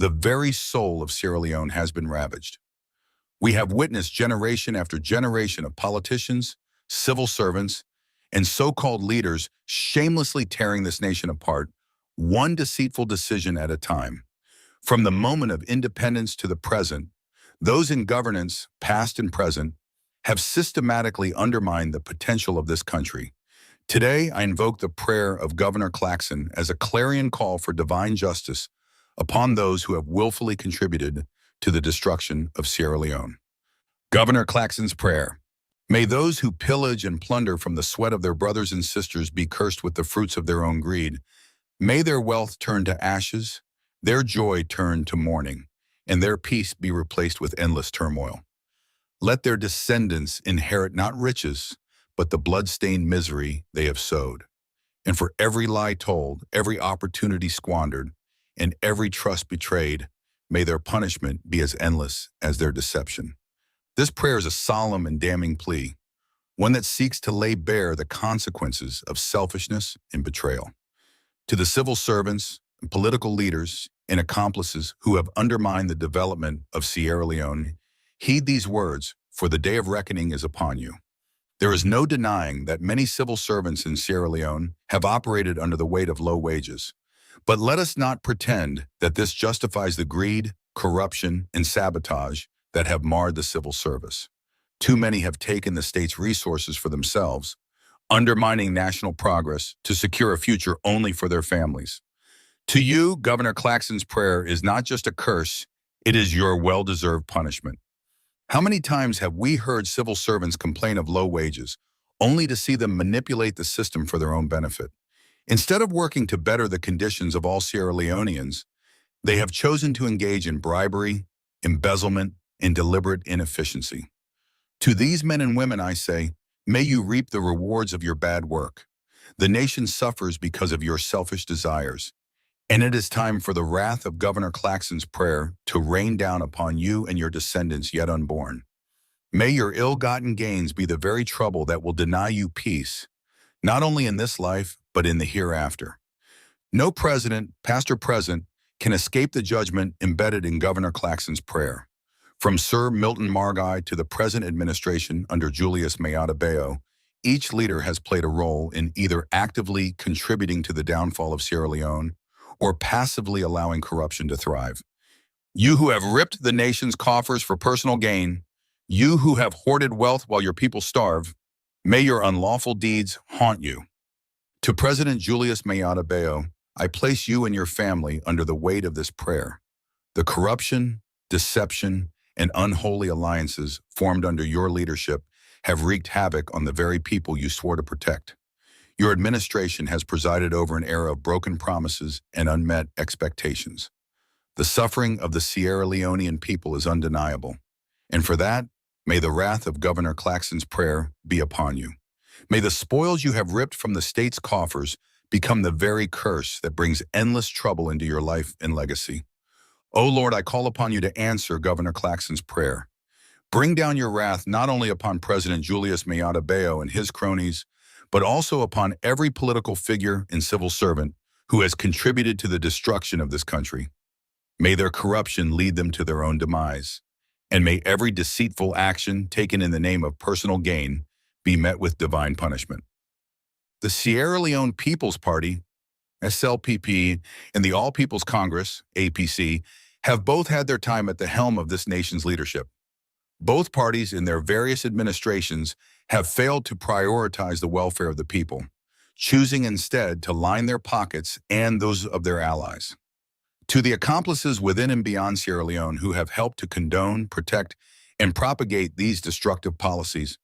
The very soul of Sierra Leone has been ravaged. We have witnessed generation after generation of politicians, civil servants, and so-called leaders shamelessly tearing this nation apart, one deceitful decision at a time. From the moment of independence to the present, those in governance, past and present, have systematically undermined the potential of this country. Today, I invoke the prayer of Governor Claxon as a clarion call for divine justice upon those who have willfully contributed to the destruction of Sierra Leone. Governor Claxon's prayer. May those who pillage and plunder from the sweat of their brothers and sisters be cursed with the fruits of their own greed. May their wealth turn to ashes, their joy turn to mourning, and their peace be replaced with endless turmoil. Let their descendants inherit not riches, but the blood-stained misery they have sowed. And for every lie told, every opportunity squandered, and every trust betrayed, may their punishment be as endless as their deception. This prayer is a solemn and damning plea, one that seeks to lay bare the consequences of selfishness and betrayal. To the civil servants, political leaders, and accomplices who have undermined the development of Sierra Leone, heed these words, for the day of reckoning is upon you. There is no denying that many civil servants in Sierra Leone have operated under the weight of low wages. But let us not pretend that this justifies the greed, corruption, and sabotage that have marred the civil service. Too many have taken the state's resources for themselves, undermining national progress to secure a future only for their families. To you, Governor Claxon's prayer is not just a curse, it is your well-deserved punishment. How many times have we heard civil servants complain of low wages, only to see them manipulate the system for their own benefit? Instead of working to better the conditions of all Sierra Leoneans, they have chosen to engage in bribery, embezzlement, and deliberate inefficiency. To these men and women, I say, may you reap the rewards of your bad work. The nation suffers because of your selfish desires, and it is time for the wrath of Governor Claxon's prayer to rain down upon you and your descendants yet unborn. May your ill-gotten gains be the very trouble that will deny you peace, not only in this life, but in the hereafter. No president, past or present, can escape the judgment embedded in Governor Claxon's prayer. From Sir Milton Margai to the present administration under Julius Maada Bio, each leader has played a role in either actively contributing to the downfall of Sierra Leone or passively allowing corruption to thrive. You who have ripped the nation's coffers for personal gain, you who have hoarded wealth while your people starve, may your unlawful deeds haunt you. To President Julius Maada Bio, I place you and your family under the weight of this prayer. The corruption, deception, and unholy alliances formed under your leadership have wreaked havoc on the very people you swore to protect. Your administration has presided over an era of broken promises and unmet expectations. The suffering of the Sierra Leonean people is undeniable, and for that, may the wrath of Governor Claxon's prayer be upon you. May the spoils you have ripped from the state's coffers become the very curse that brings endless trouble into your life and legacy. O Lord, I call upon you to answer Governor Claxon's prayer. Bring down your wrath not only upon President Julius Maada Bio and his cronies, but also upon every political figure and civil servant who has contributed to the destruction of this country. May their corruption lead them to their own demise, and may every deceitful action taken in the name of personal gain be met with divine punishment. The Sierra Leone People's Party, SLPP, and the All People's Congress, APC, have both had their time at the helm of this nation's leadership. Both parties in their various administrations have failed to prioritize the welfare of the people, choosing instead to line their pockets and those of their allies. To the accomplices within and beyond Sierra Leone who have helped to condone, protect, and propagate these destructive policies,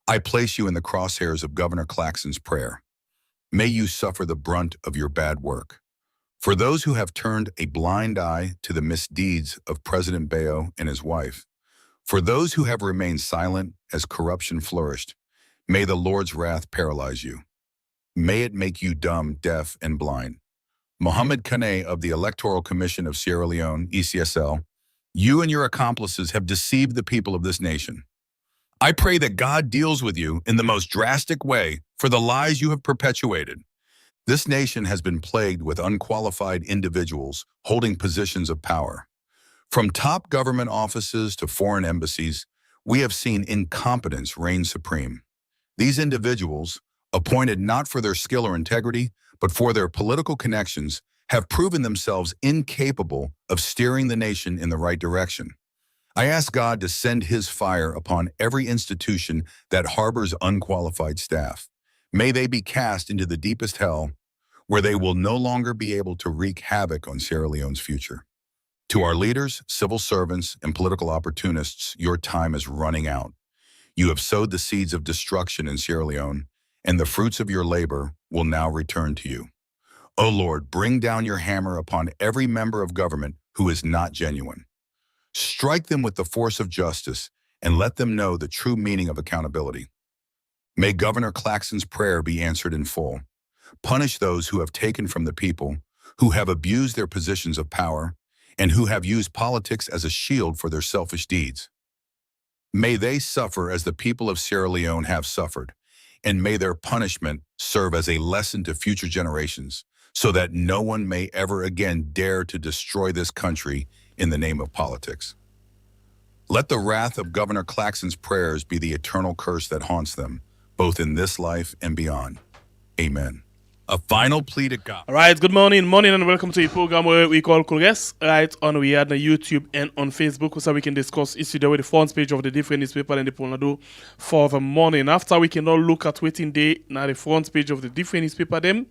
I place you in the crosshairs of Governor Claxon's prayer. May you suffer the brunt of your bad work. For those who have turned a blind eye to the misdeeds of President Bayo and his wife, for those who have remained silent as corruption flourished, may the Lord's wrath paralyze you. May it make you dumb, deaf, and blind. Mohammed Kane of the Electoral Commission of Sierra Leone, ECSL, you and your accomplices have deceived the people of this nation. I pray that God deals with you in the most drastic way for the lies you have perpetuated. This nation has been plagued with unqualified individuals holding positions of power. From top government offices to foreign embassies, we have seen incompetence reign supreme. These individuals, appointed not for their skill or integrity, but for their political connections, have proven themselves incapable of steering the nation in the right direction. I ask God to send His fire upon every institution that harbors unqualified staff. May they be cast into the deepest hell, where they will no longer be able to wreak havoc on Sierra Leone's future. To our leaders, civil servants, and political opportunists, your time is running out. You have sowed the seeds of destruction in Sierra Leone, and the fruits of your labor will now return to you. O Lord, bring down your hammer upon every member of government who is not genuine. Strike them with the force of justice and let them know the true meaning of accountability. May Governor Claxon's prayer be answered in full. Punish those who have taken from the people, who have abused their positions of power, and who have used politics as a shield for their selfish deeds. May they suffer as the people of Sierra Leone have suffered, and may their punishment serve as a lesson to future generations, so that no one may ever again dare to destroy this country in the name of politics. Let the wrath of Governor Claxon's prayers be the eternal curse that haunts them, both in this life and beyond. Amen. A final plea to God. All right, good morning, and welcome to a program where we call KOL RES, right on we had on YouTube and on Facebook, so we can discuss issues with the front page of the different newspaper and the Polnado for the morning. After we can all look at waiting day now the front page of the different newspaper them,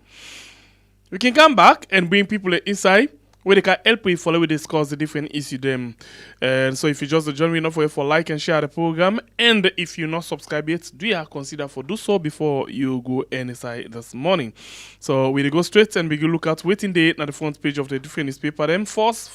we can come back and bring people inside where they can help you follow we discuss the different issues them. And so if you just join me enough for like and share the program, and if you're not subscribed yet, do you consider for do so before you go inside this morning. So we go straight and begin look at waiting day at the front page of the different newspaper them first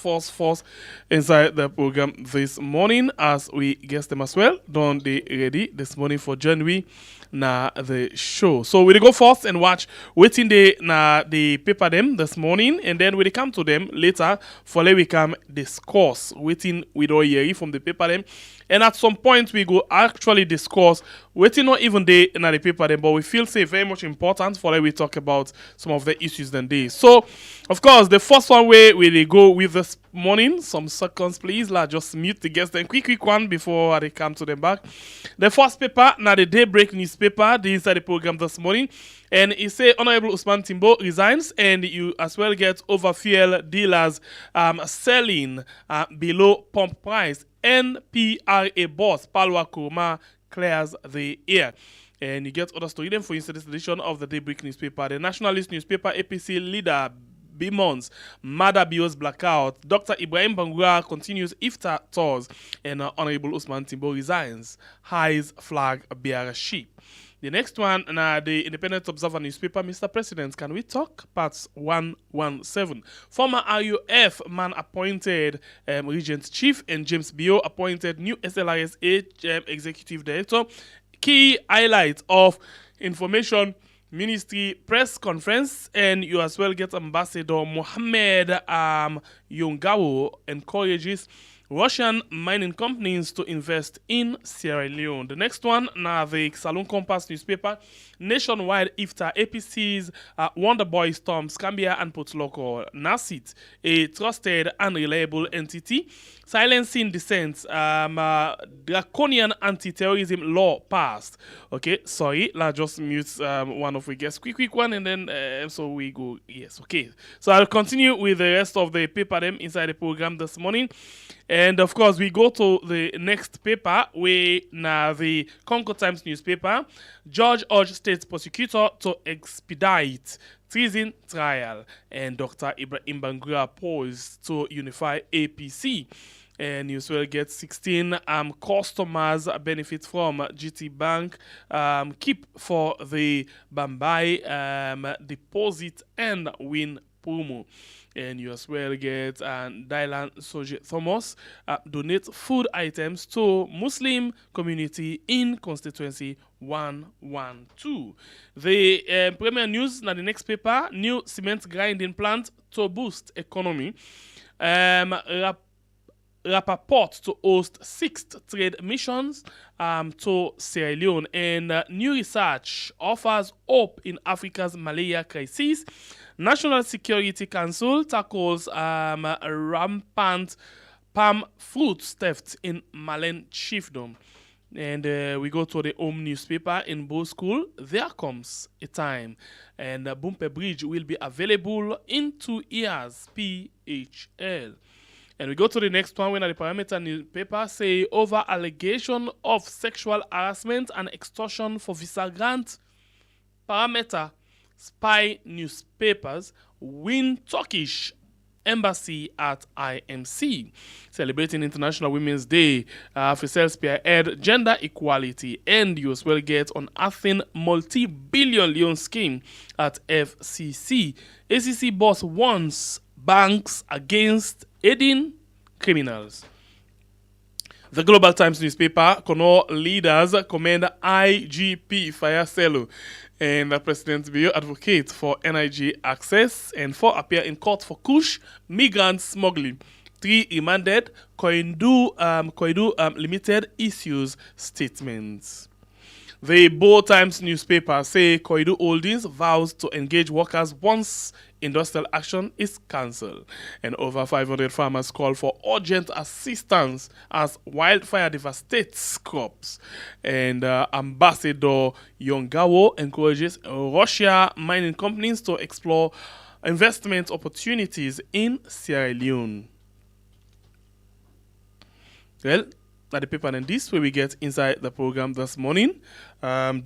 inside the program this morning as we guess them as well. Don't they ready this morning for January na the show. So we go first and watch waiting day na the paper them this morning, and then we come to them later for let we come discuss waiting with all year from the paper them, and at some point we go actually discuss waiting not even day in the paper them, but we feel say very much important for let we talk about some of the issues then day. So of course the first one way we go with this morning, some seconds please, just mute the guests then quick one before they come to them back. The first paper now the Daybreak newspaper, the inside the program this morning, and it say Honorable Usman Timbo resigns, and you as well get over fuel dealers selling below pump price. NPRA boss Palwa Kurma clears the air. And you get other story then for instance edition of the Daybreak newspaper. The nationalist newspaper APC leader Bimons, Mada Bios blackout. Dr. Ibrahim Bangura continues iftar tours, and Honorable Usman Timbo resigns. Highs flag bearer sheep. The next one, the Independent Observer newspaper, Mr. President, can we talk? Parts 117. Former RUF man appointed Regent Chief, and James Bio appointed new SLRS Executive Director. Key highlights of Information Ministry press conference, and you as well get Ambassador Mohammed Yongao encourages Russian mining companies to invest in Sierra Leone. The next one, now the Salon Compass newspaper, nationwide iftar APC's Wonder Boy storms Cambia and Potloko. NASIT, a trusted and reliable entity, silencing dissent, draconian anti-terrorism law passed. Okay, sorry, let's just mute one of we guess quick one, and then so we go, yes, okay. So I'll continue with the rest of the paper them inside the program this morning. And of course, we go to the next paper, where now the Concord Times newspaper, Judge urged state prosecutor to expedite treason trial, and Dr. Ibrahim Bangura posed to unify APC. And you will get 16 customers benefit from GT Bank keep for the Bambai deposit and win promo. And you as well get Dylan Soji Thomas donate food items to Muslim community in constituency 112. The premier news now the next paper, new cement grinding plant to boost economy. Rappaport to host 6th trade missions to Sierra Leone. And new research offers hope in Africa's malaria crisis. National Security Council tackles rampant palm fruit theft in Malen Chiefdom. And we go to the home newspaper in Bow School. There comes a time. And Bumper Bridge will be available in 2 years. PHL. And we go to the next one when the Parameter newspaper say over allegation of sexual harassment and extortion for visa grant. Parameter spy newspapers win Turkish embassy at IMC. Celebrating International Women's Day, FSL spearhead gender equality, and you as well get on Athens multi-billion loan scheme at FCC. ACC boss warns banks against aiding criminals. The Global Times newspaper, Kono leaders commend IGP Fayaselo, and the President Bio advocate for NIG access, and 4 appear in court for Kush migrant smuggling. 3 remanded. Koidu Limited issues statements. The Bow Times newspaper say Koidu Holdings vows to engage workers once industrial action is cancelled. And over 500 farmers call for urgent assistance as wildfire devastates crops. And Ambassador Yongawo encourages Russia mining companies to explore investment opportunities in Sierra Leone. Well, at the paper and this where we get inside the program this morning. Not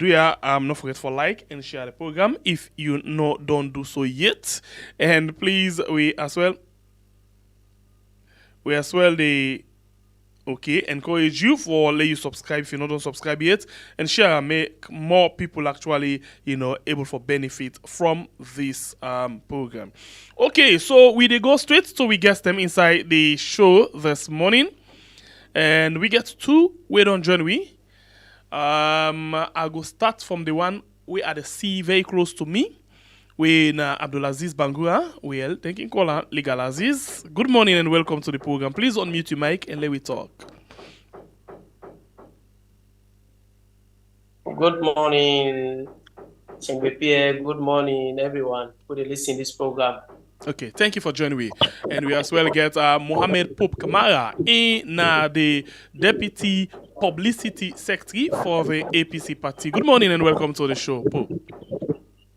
forget for like and share the program if you don't do so yet. And please we as well encourage you for let you subscribe if you don't subscribe yet, and share and make more people actually able for benefit from this program. Okay, so we go straight to we get them inside the show this morning. And we get 2 we don't join we. I go start from the one we are the sea very close to me. We Abdulaziz Bangura. Well, thank you, caller Legal Aziz. Good morning and welcome to the program. Please unmute your mic and let me talk. Good morning, Pierre. Good morning, everyone who listen to this program. Okay, thank you for joining me. And we as well get Mohamed Pope Kamara in the Deputy Publicity Secretary for the APC party. Good morning and welcome to the show, Pope.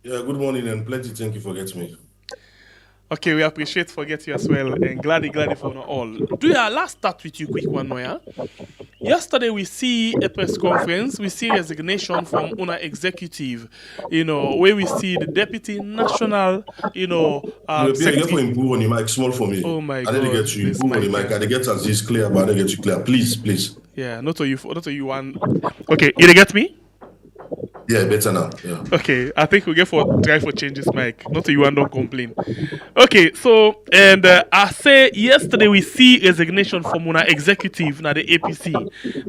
Yeah, good morning and plenty thank you for getting me. Okay, we appreciate for getting you as well and glad for all. Let's start with you quick one, Noya. Yesterday we see a press conference, we see resignation from UNA executive, where we see the deputy national, get for improve on the mic, small for me. Oh my God. I didn't get you improve on the mic. I didn't get as this clear, but I didn't get you clear. Please. Yeah, not to you one. Okay, you get me? Yeah, better now. Yeah. Okay, I think we get for try for change this mic. Not to you and don't complain. Okay, so and I say yesterday we see resignation from UNA executive na the APC.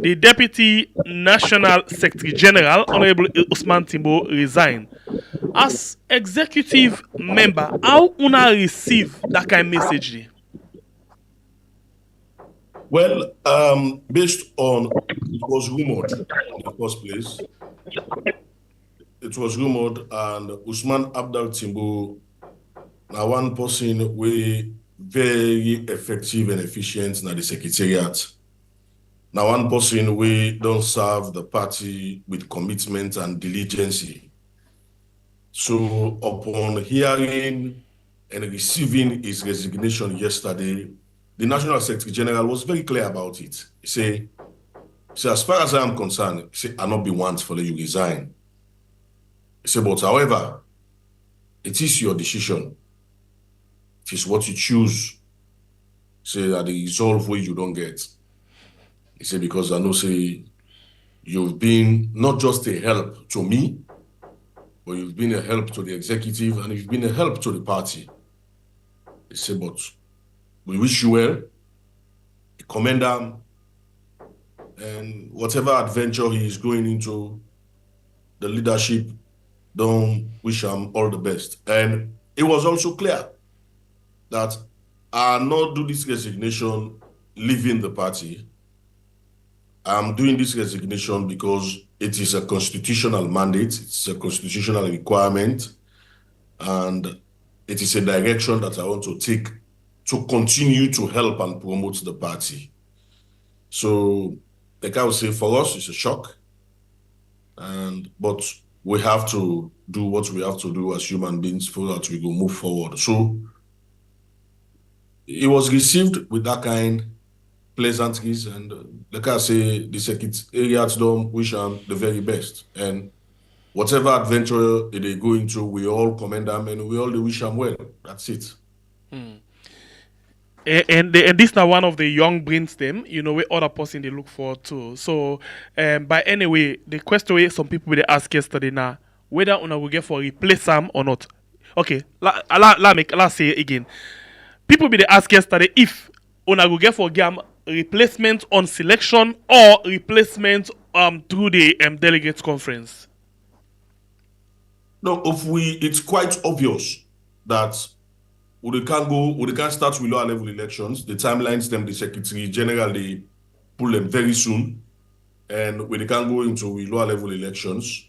The Deputy National Secretary General, Honorable Usman Timbo, resigned. As executive member, how UNA receive that kind of message? Well, based on it was rumored in the first place. It was rumored, and Usman Abdal Timbo, now one person we very effective and efficient na the secretariat. Now one person we don't serve the party with commitment and diligence. So upon hearing and receiving his resignation yesterday, the National Secretary General was very clear about it. He said, as far as I am concerned, I'll not be one for you resign. He said, but however, it is your decision. It is what you choose. Say that the resolve where you don't get. He said, because I know say you've been not just a help to me, but you've been a help to the executive and you've been a help to the party. He said, but we wish you well. We commend him. And whatever adventure he is going into, the leadership don't wish him all the best. And it was also clear that I not do this resignation leaving the party. I'm doing this resignation because it is a constitutional mandate, it's a constitutional requirement, and it is a direction that I want to take to continue to help and promote the party. So, like I would say, for us, it's a shock, but we have to do what we have to do as human beings so that we will move forward. So, it was received with that kind pleasantries, and like I say, the secretariat don't wish them the very best. And whatever adventure they go into, we all commend them and we all wish them well. That's it. And this now one of the young brains them, where other person they look forward to. So, by anyway, the question some people they ask yesterday now, whether una will get for replace them or not. Okay, let's say it again. People be they ask yesterday if una will get for game replacement on selection or replacement through the delegates conference. No, it's quite obvious that we can't start with lower level elections. The timelines them the Secretary General they pull them very soon, and we can't go into lower level elections.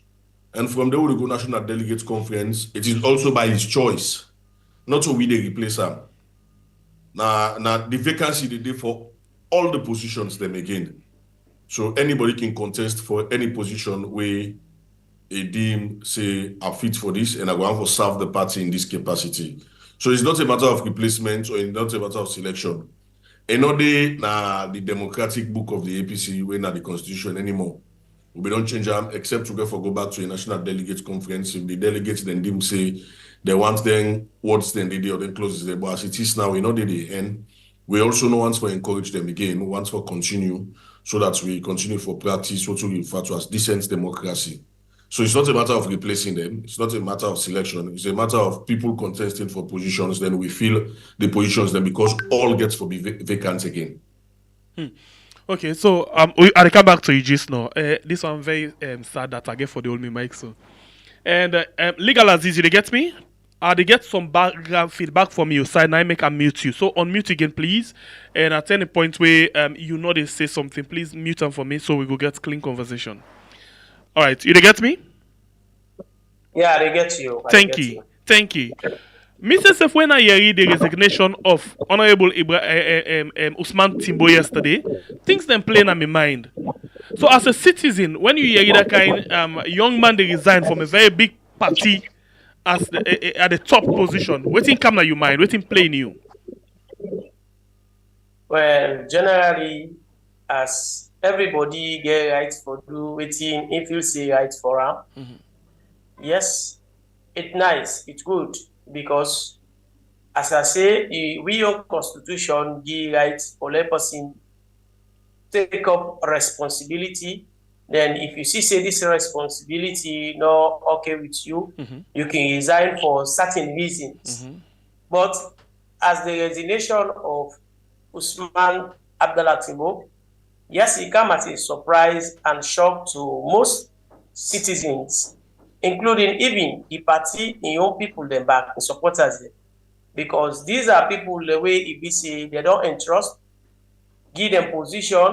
And from there we go national delegates conference. It is also by his choice, not so we they replace him. Now the vacancy they did for all the positions them again. So anybody can contest for any position where a deem say are fit for this and are going to serve the party in this capacity. So it's not a matter of replacement or it's not a matter of selection. Another the democratic book of the APC, we're not the constitution anymore. We don't change them except to go back to a national delegates conference. If the delegates then deem say they want then what's then they do or then closes the but as it is now, we know the end. We also know once for encourage them again, once for continue, so that we continue for practice what we refer to as decent democracy. So it's not a matter of replacing them. It's not a matter of selection. It's a matter of people contesting for positions. Then we fill the positions then because all gets to be vacant again. Okay, so I come back to you just now. This one very sad that I get for the old me mic. So, and legal as easy, they get me. They get some background feedback from you. Side I make and mute you. So unmute again, please. And at any point where they say something, please mute them for me so we go get clean conversation. All right, you they get me? Yeah, they get you. Thank you. Mr. Sef, when I read the resignation of Honorable Usman Timbo yesterday, things then playing on my mind. So as a citizen, when you hear that kind young man they resign from a very big party as at the top position, waiting come to your mind, waiting playing you? Well, generally, as everybody get rights for do waiting, if you say rights for them, yes, it's nice, it's good, because as I say, we your constitution give rights for a person take up responsibility. Then if you see this responsibility not okay with you, you can resign for certain reasons. But as the resignation of Usman Abdallah Timbo, yes, it came as a surprise and shock to most citizens, including even the party and young people them back, the supporters them. Because these are people the way if we say they don't entrust, give them position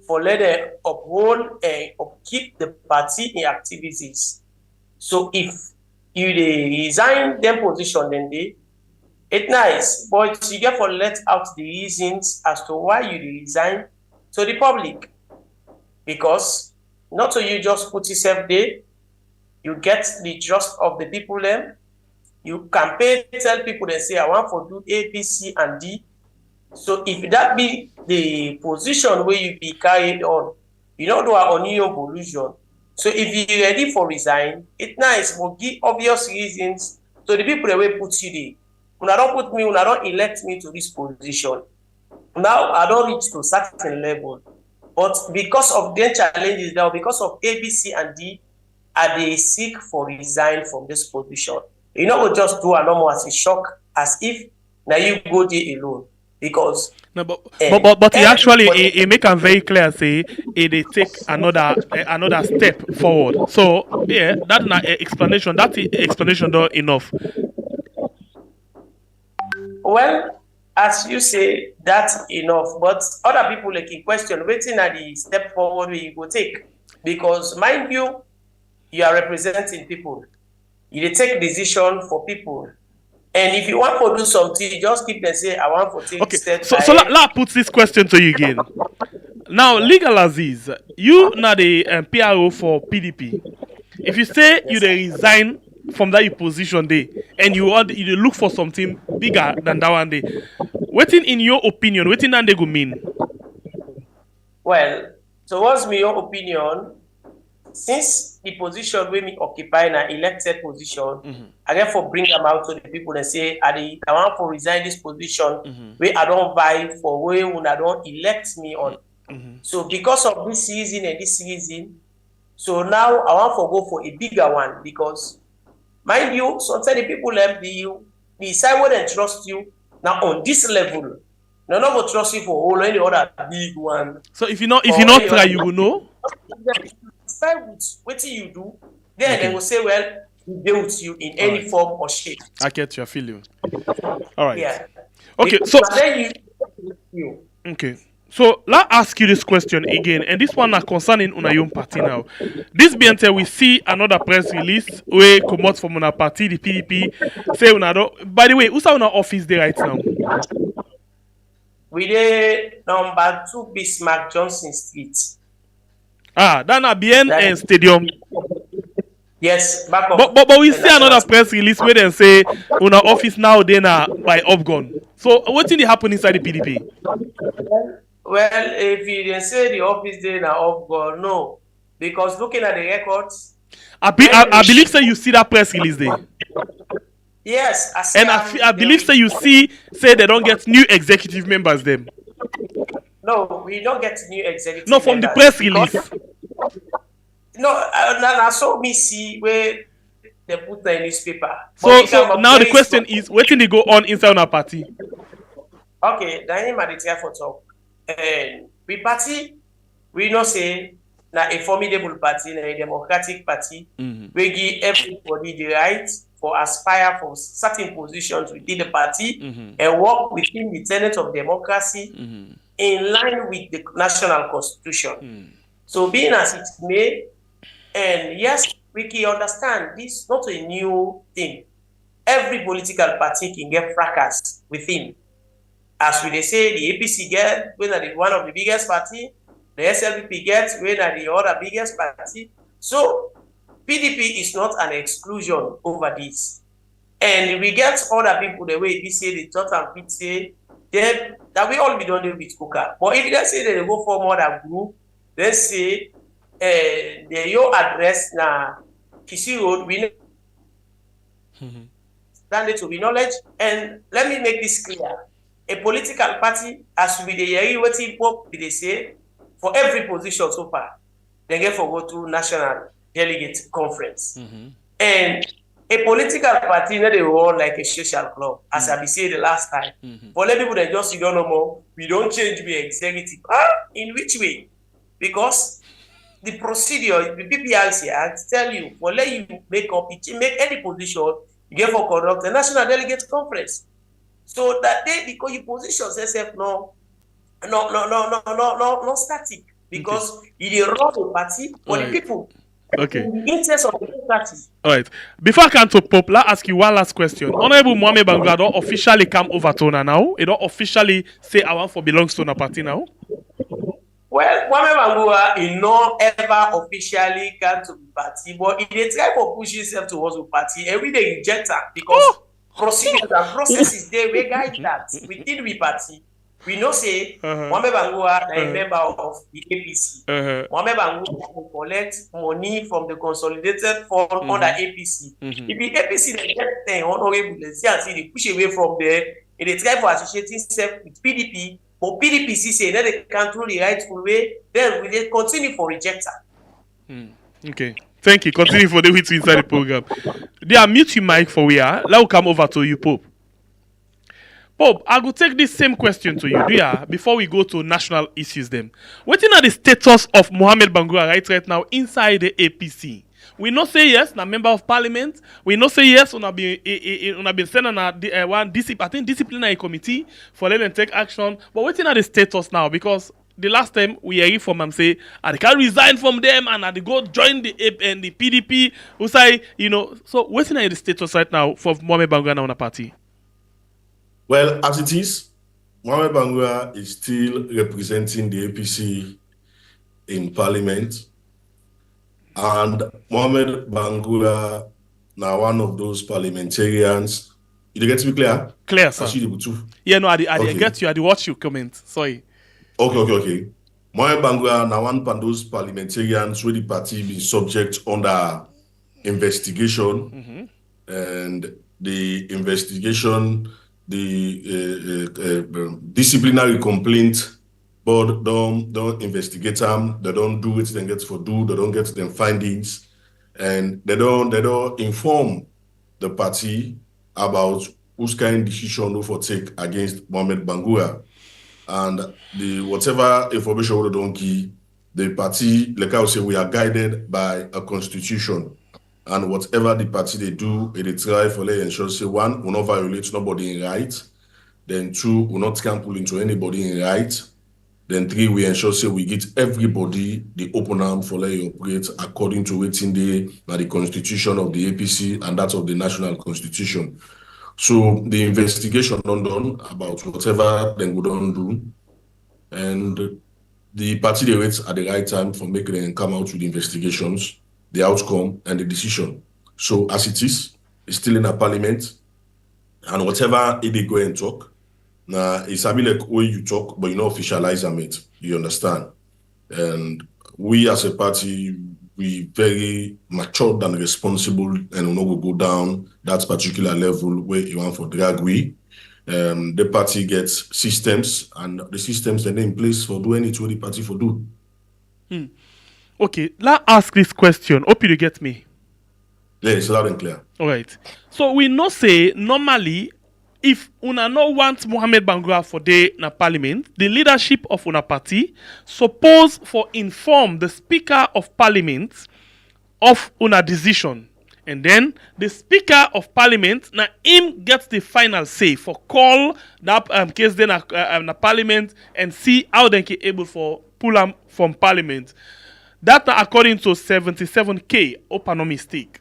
for let them uphold and upkeep the party in activities. So if you resign them position, then it's nice, but you get for let out the reasons as to why you resign to the public. Because not so you just put yourself there, you get the trust of the people then. You campaign, tell people they say I want to do A, B, C, and D. So if that be the position where you be carried on, you don't do an onion collusion. So if you're ready for resign, it's nice, but give obvious reasons to the people that will put you there. When I don't put me, when I don't elect me to this position, now I don't reach to a certain level. But because of their challenges now, because of A, B, C, and D, are they seek for resign from this position? You know, we'll just do a normal as a shock, as if now you go there alone. Because no, but he actually he make them very clear say they take another step forward. So yeah, that's not explanation. That explanation not enough. Well, as you say, that's enough. But other people like in question, waiting at the step forward we go take. Because mind you, you are representing people. You take decision for people. And if you want to do something, just keep them say, I want to take step. So let put this question to you again. Now, legal Aziz, you now the PRO for PDP. If you say you dey resign from that position there and you look for something bigger than that one day, what in your opinion, what in that they go mean? Well, towards me, your opinion, since the position where me occupy an elected position, I therefore bring them out to the people and say, I want to resign this position where I don't vie for where when I don't elect me on. So because of this season and this season, so now I want to go for a bigger one because, mind you, sometimes the people left the side where they trust you. Now on this level, they're not going to trust you for all any other big one. So if you not try, you will know. Start with what you do, then they will say, well, we deal with you in any form or shape. I get your feeling. All right. Yeah. Okay. So then you. Okay. So let's ask you this question again, and this one is concerning your own party now. This being said, we see another press release where come out from our party, the PDP, say by the way, who's our office there right now? We dey number 2 Bismarck Johnson Street. That's BN and Stadium. Yes, back up. But we see another press release where they say our office now then by Upgun. So what did happen inside the PDP? Well, if you say the office day now Upgun, no, because looking at the records, I believe say you see that press release there. Yes, I believe say you say they don't get new executive members them. No, we don't get new executive. No, from members the press release. No, I saw me see where they put the newspaper. So now the question is, what did they go on inside our party? Okay, then I try for talk. We party, we know say na a formidable party, a democratic party. We give everybody the right for aspire for certain positions within the party and work within the tenet of democracy in line with the national constitution. So being as it may, and yes, we can understand this is not a new thing. Every political party can get fracas within. As we say, the APC get when are one of the biggest party, the SLPP gets when are the other biggest party. So PDP is not an exclusion over this. And we get other people the way we say the thought and fit say that we all be done with Kuka. But if they say they go for more than group, they say your address na Kisi Road, we stand it to be knowledge. And let me make this clear. A political party, as we hear what they say, for every position so far, they get for go to national delegate conference. And a political party, they run like a social club, as I be saying the last time. For let people that just you don't know more, we don't change the executive. In which way? Because the procedure, the PPRC Act tell you, for let you make any position, you get for conduct a national delegate conference. So that they, because you position yourself no static. Because you run the party for the people. Okay. In the interest of the party. All right. Before I can to pop, let's ask you one last question. Honorable Mohamed Bangura don't officially come over to Ona now. He don't officially say I want for belongs to Ona party now. Well, Mohamed Bangura he not ever officially come to the party, but he dey try for push himself towards the party. Every day reject her because procedures and processes they will guide that within the party. We know say Mohamed Bangura is a member of the APC. Mohamed Bangura will collect money from the consolidated fund under APC. If the APC they get thing honorable, let's see they push away from there, and they try for associating itself with PDP, but PDP say that they can't do the rightful way, then we they continue for rejecter. Okay. Thank you. Continue for the way to inside the program. They are mute your mic for we are. Let me come over to you, Pope. Pope, I will take this same question to you, before we go to national issues then. What is the status of Mohamed Bangura right now inside the APC? We not say yes, na member of parliament. We not say yes, on been sent on one disciplinary committee for them to take action. But waiting at the status now because the last time we hear from them say, I can resign from them and I go join the PDP. Who say, so waiting at the status right now for Mohamed Bangura on a party. Well, as it is, Mohamed Bangura is still representing the APC in parliament. And Mohamed Bangura now one of those parliamentarians. You get to be clear? Clear, sir. Yeah, no, I get you. I watch you comment. Sorry. Okay. Mohamed Bangura now one of those parliamentarians where the party been subject under investigation, and the investigation, the disciplinary complaint. But don't investigate them. They don't do what they get for do. They don't get them findings, and they don't inform the party about whose kind of decision they for take against Mohamed Bangura, and the whatever information we don't give the party. Like I say, we are guided by a constitution, and whatever the party they do, they try for they ensure say one, will not violate nobody in right. Then two, will not trample into anybody in right. Then three, we ensure say we get everybody the open arm for let operate according to within the constitution of the APC and that of the national constitution. So the investigation done about whatever they would do, and the party they wait at the right time for making them come out with the investigations, the outcome and the decision. So as it is, it's still in a parliament, and whatever they go and talk. Now, it's a bit like when you talk, but you don't officialize them it. You understand? And we as a party, we very matured and responsible, and we're not going to go down that particular level where you want for drag we. The party gets systems, and the systems that are in place for do anything the party for do. Okay, let's ask this question. Hope you get me. Yeah, it's loud and clear. All right. So we know say normally, if una no want Mohamed Bangura for the na parliament, the leadership of una party suppose for inform the speaker of parliament of una decision, and then the speaker of parliament na him gets the final say for call that case then na parliament and see how they can able for pull am from parliament. That according to 77K, open no mistake.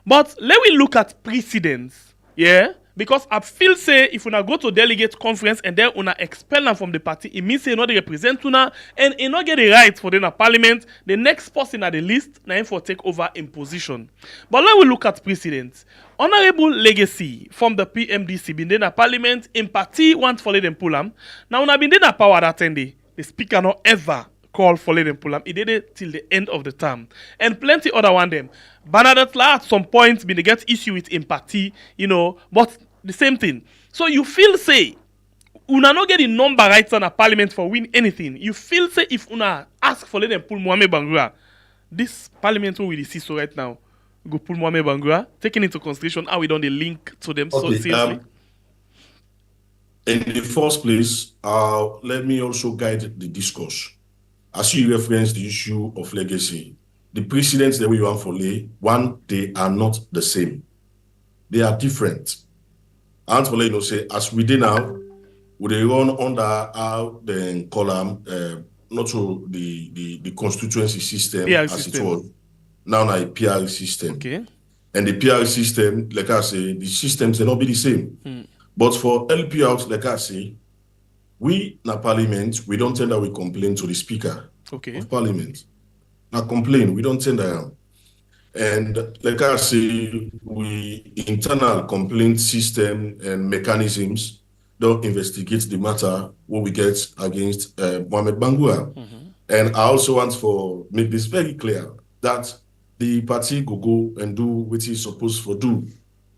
But let we look at precedents, yeah. Because I feel say if una go to delegate conference and then una expel them from the party, it means they not represent una and they not get the right for the parliament. The next person at the list na him for take over in position. But let we look at precedents. Honorable Legacy from the PMDC been in a parliament in party want for them pull am. Now una been in a power that day. The speaker not ever call for them pull am. He did it till the end of the term. And plenty other one them. Bernadette La at some point been get issue with in party, but the same thing. So you feel say una no get the number rights on a parliament for win anything. You feel say if una ask for let them pull Mohamed Bangura, this parliament we see so right now go pull Mohamed Bangura, taking into consideration how we don't the link to them so seriously. In the first place, let me also guide the discourse. As you reference the issue of legacy, the precedents that we want for lay, one, they are not the same. They are different. And for let say, as we did now, we run under our then column, not so the constituency system PR as system. it was. Now a PR system. Okay. And the PR system, like I say, the systems may not be the same. But for LP out, like I say, we in parliament, we don't tend that we complain to the speaker of parliament. Now complain, we don't tend that. And like I say, we internal complaint system and mechanisms don't investigate the matter what we get against Mohamed Bangura. And I also want to make this very clear that the party go and do what it's supposed to do.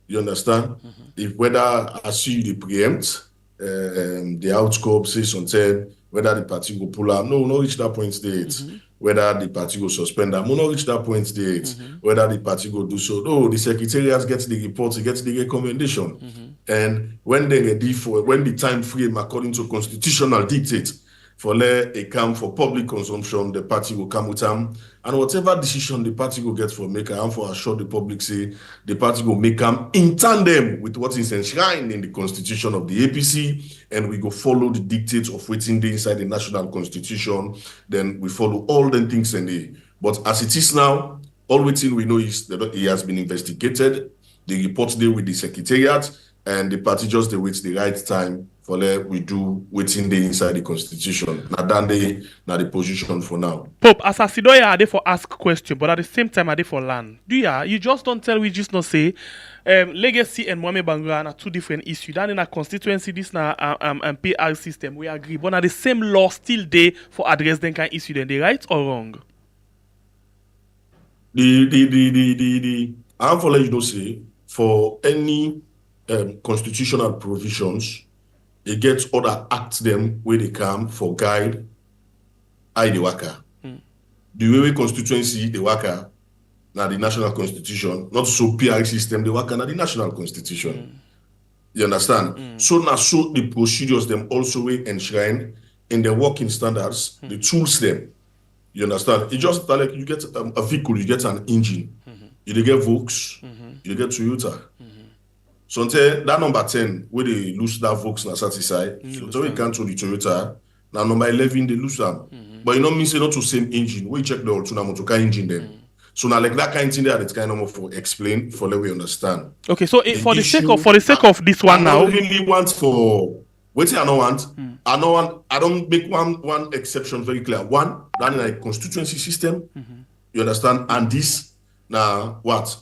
You understand? If whether I see the preempt, the outcome says something, whether the party go pull out, no reach that point state. Whether the party go suspend them, no reach that point state. Whether the party go do so, no, the secretariat gets the report, it gets the recommendation. And when they ready for when the time frame according to constitutional dictate for let a come for public consumption, the party will come with them. And whatever decision the party will get for maker, and for assure the public say the party will make them in tandem with what is enshrined in the constitution of the APC, and we go follow the dictates of waiting inside the national constitution. Then we follow all the things in the. But as it is now, all waiting we know is that he has been investigated. The report there with the secretariat, and the party just they wait the right time for we do waiting there inside the constitution. Now the position for now. Pope, as a Sidoya, are they for ask question, but at the same time are they for land? Do you just don't tell we just not say legacy and Mohamed Bangura are two different issues. That in a constituency, this now PR system, we agree. But are the same law still there for address them kind issue, then they right or wrong? I'm for let you know say for any constitutional provisions, it gets other acts them where they come for guide the waka. The way constituency the waka now the national constitution, not so PR system the waka now the national constitution. You understand? So now so the procedures them also we enshrine in the working standards, the tools them. You understand? It just like you get a vehicle, you get an engine, you get Volks, you get Toyota. So until that number 10, where they lose that Volks na satisfied, so until we cancel the Toyota, now number 11 they lose them. But you know mean say not the same engine. We check the Altuna motor engine then. So now like that kind of thing there, it's kind of for explain for let we understand. Okay, so for the sake of this one now, I don't really want for what I don't want. I don't make one exception very clear. One, that in a constituency system, you understand, and this now what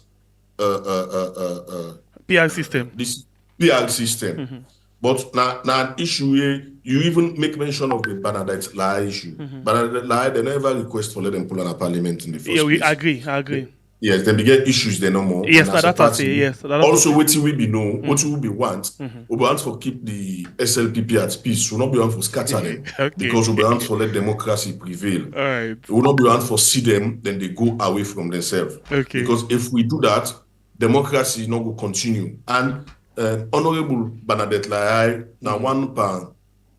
PR system. This PR system. But now an issue here, you even make mention of the Bernadette Lie issue. Bernadette Lie, they never request for let them pull on a parliament in the first place. I agree. Yes, then we get issues there no more. Yes, that's I say, yes. Also, what we be know, what we want, we want for keep the SLPP at peace. We will not be want for scatter them because we want for let democracy prevail. All right. We will not be want for see them, then they go away from themselves. Okay. Because if we do that, democracy not go continue. And Honorable Bernadette Lai, now one part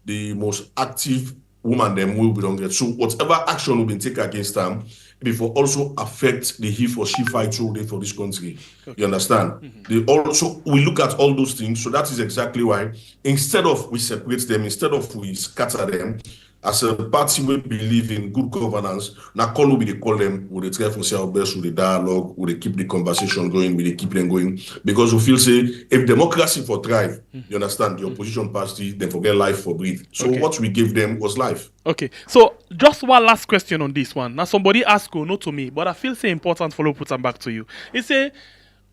the most active woman them will be on get. So whatever action will be taken against them, before also affect the he for she fight through day for this country. You understand? They also we look at all those things. So that is exactly why instead of we separate them, instead of we scatter them, as a party we believe in good governance, now call we they call them, we they try for say our best with the dialogue, we they keep the conversation going, we they keep them going. Because we feel say if democracy for thrive, you understand, the opposition party, they forget life for breathe. So what we gave them was life. Okay, so just one last question on this one. Now somebody asked you, not to me, but I feel say important follow put them back to you. He say,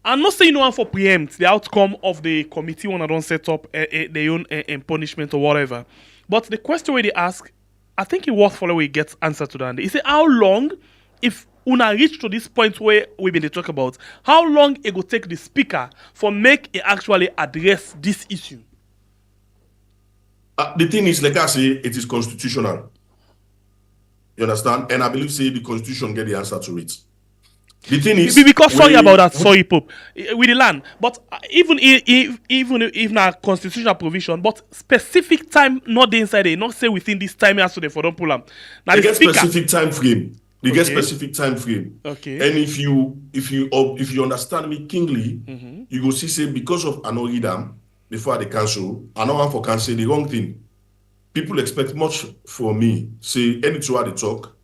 I'm not saying no one for preempt the outcome of the committee when I don't set up their own punishment or whatever. But the question where they ask, I think it was follow we get answer to that. He say, how long, if una reach to this point where we've been talking about, how long it will take the speaker for make it actually address this issue? The thing is, like I say, it is constitutional. You understand? And I believe say the constitution get the answer to it. The thing is, because sorry about that, sorry, Pope, with the land. But even if not constitutional provision, but specific time not the inside it, not say within this time as so for don't pull them. Now they get specific time frame. They get specific time frame. Okay. And if you understand me kingly, you go see say because of I no read them before the council, I know one for cancel the wrong thing. People expect much from me. Say anything what they talk,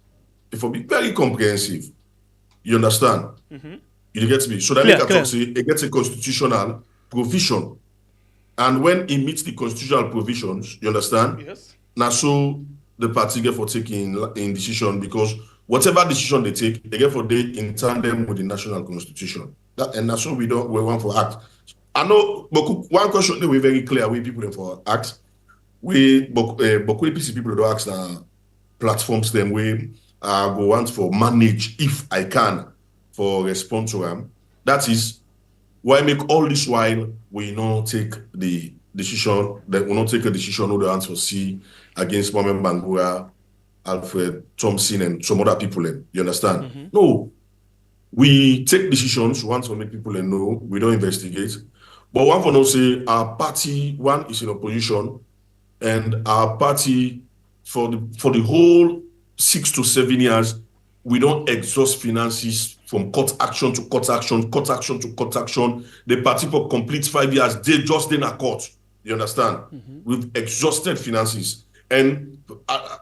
it will be very comprehensive. You understand? You get me? So that they can talk say it gets a constitutional provision. And when it meets the constitutional provisions, you understand? Yes. Now so the party get for taking in decision because whatever decision they take, they get for they in tandem with the national constitution. And that's what we want for act. I know but one question they were very clear way people for act. But APC people don't ask platforms them way go want for manage if I can for respond to them. That is why make all this while we not take the decision that we not take a decision who the answer C against Mohamed Bangura, Alfred Thompson and some other people. You understand? No. We take decisions once to make people know, we don't investigate. But one for now say our party one is in opposition and our party for the whole 6 to 7 years, we don't exhaust finances from court action to court action, court action to court action. The party for complete 5 years, they just in a court. You understand? We've exhausted finances. And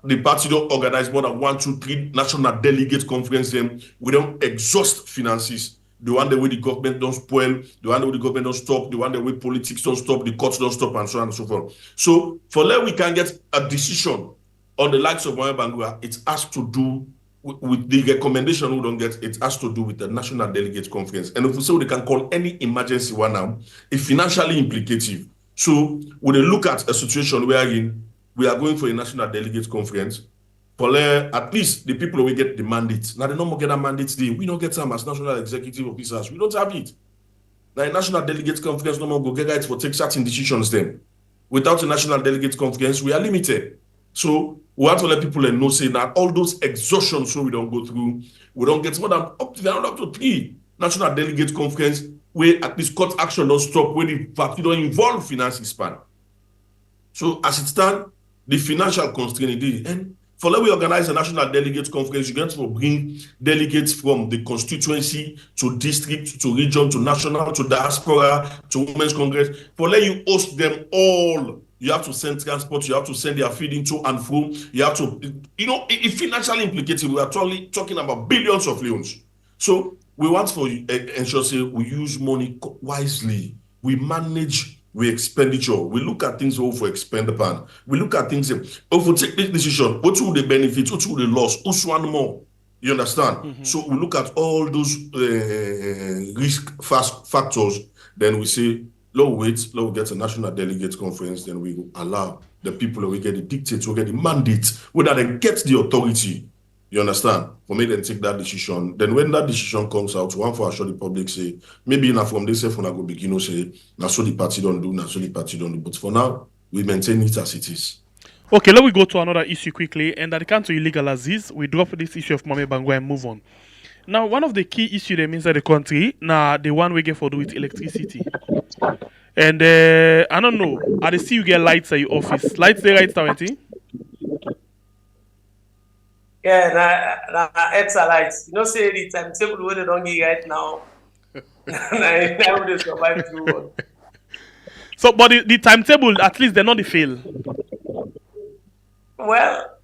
the party don't organize more than 1, 2, 3 national delegate conference. Then we don't exhaust finances. The one the way the government don't spoil, the one the way the government don't stop, the one the way politics don't stop, the courts don't stop, and so on and so forth. So for that we can get a decision on the likes of Moyo Bangura, it has to do with the recommendation we don't get, it has to do with the National Delegate Conference. And if we say we can call any emergency one now, it's financially implicative. So when they look at a situation wherein we are going for a National Delegate Conference, for at least the people will get the mandate. Now they don't get a mandate, we don't get them as national executive officers. We don't have it. Now a National Delegate Conference no more go get rights for take certain decisions then. Without a National Delegate Conference, we are limited. So we have to let people know, say that all those exhaustions so we don't go through, we don't get more than up to 3 National Delegate Conference where at least court action don't stop, where the party don't involve financing span. So as it stands, the financial constraint is, and for that we organize a National Delegate Conference, you get to bring delegates from the constituency to district, to region, to national, to diaspora, to Women's Congress. For that you host them all. You have to send transport, you have to send their feeding to and from, you have to, it's financially implicated. We are talking about billions of leones. So we want to ensure say we use money wisely. We manage we expenditure. We look at things over for expenditure. We look at things, if we take this decision, what will the benefits, what will the loss, who's one more? You understand? So we look at all those risk factors, then we say, let's get a National Delegate Conference, then we allow the people, we get the dictates, we get the mandate, whether they get the authority. You understand? For me, then take that decision. Then when that decision comes out, one for assure the public say, maybe now from this when I go begin say, now so the party don't do, now so the party don't do. But for now, we maintain it as it is. Okay, let me go to another issue quickly. And that comes to illegal aziz, we drop this issue of Moyo Bangura and move on. Now, one of the key issues that means that the country, now the one we get for do with electricity. And I don't know, I see you get lights at your office. Lights they right now, Yeah, extra lights. You know, say the timetable where they don't get right now. I would survive through. So, but the timetable, at least they're not the fail. Well,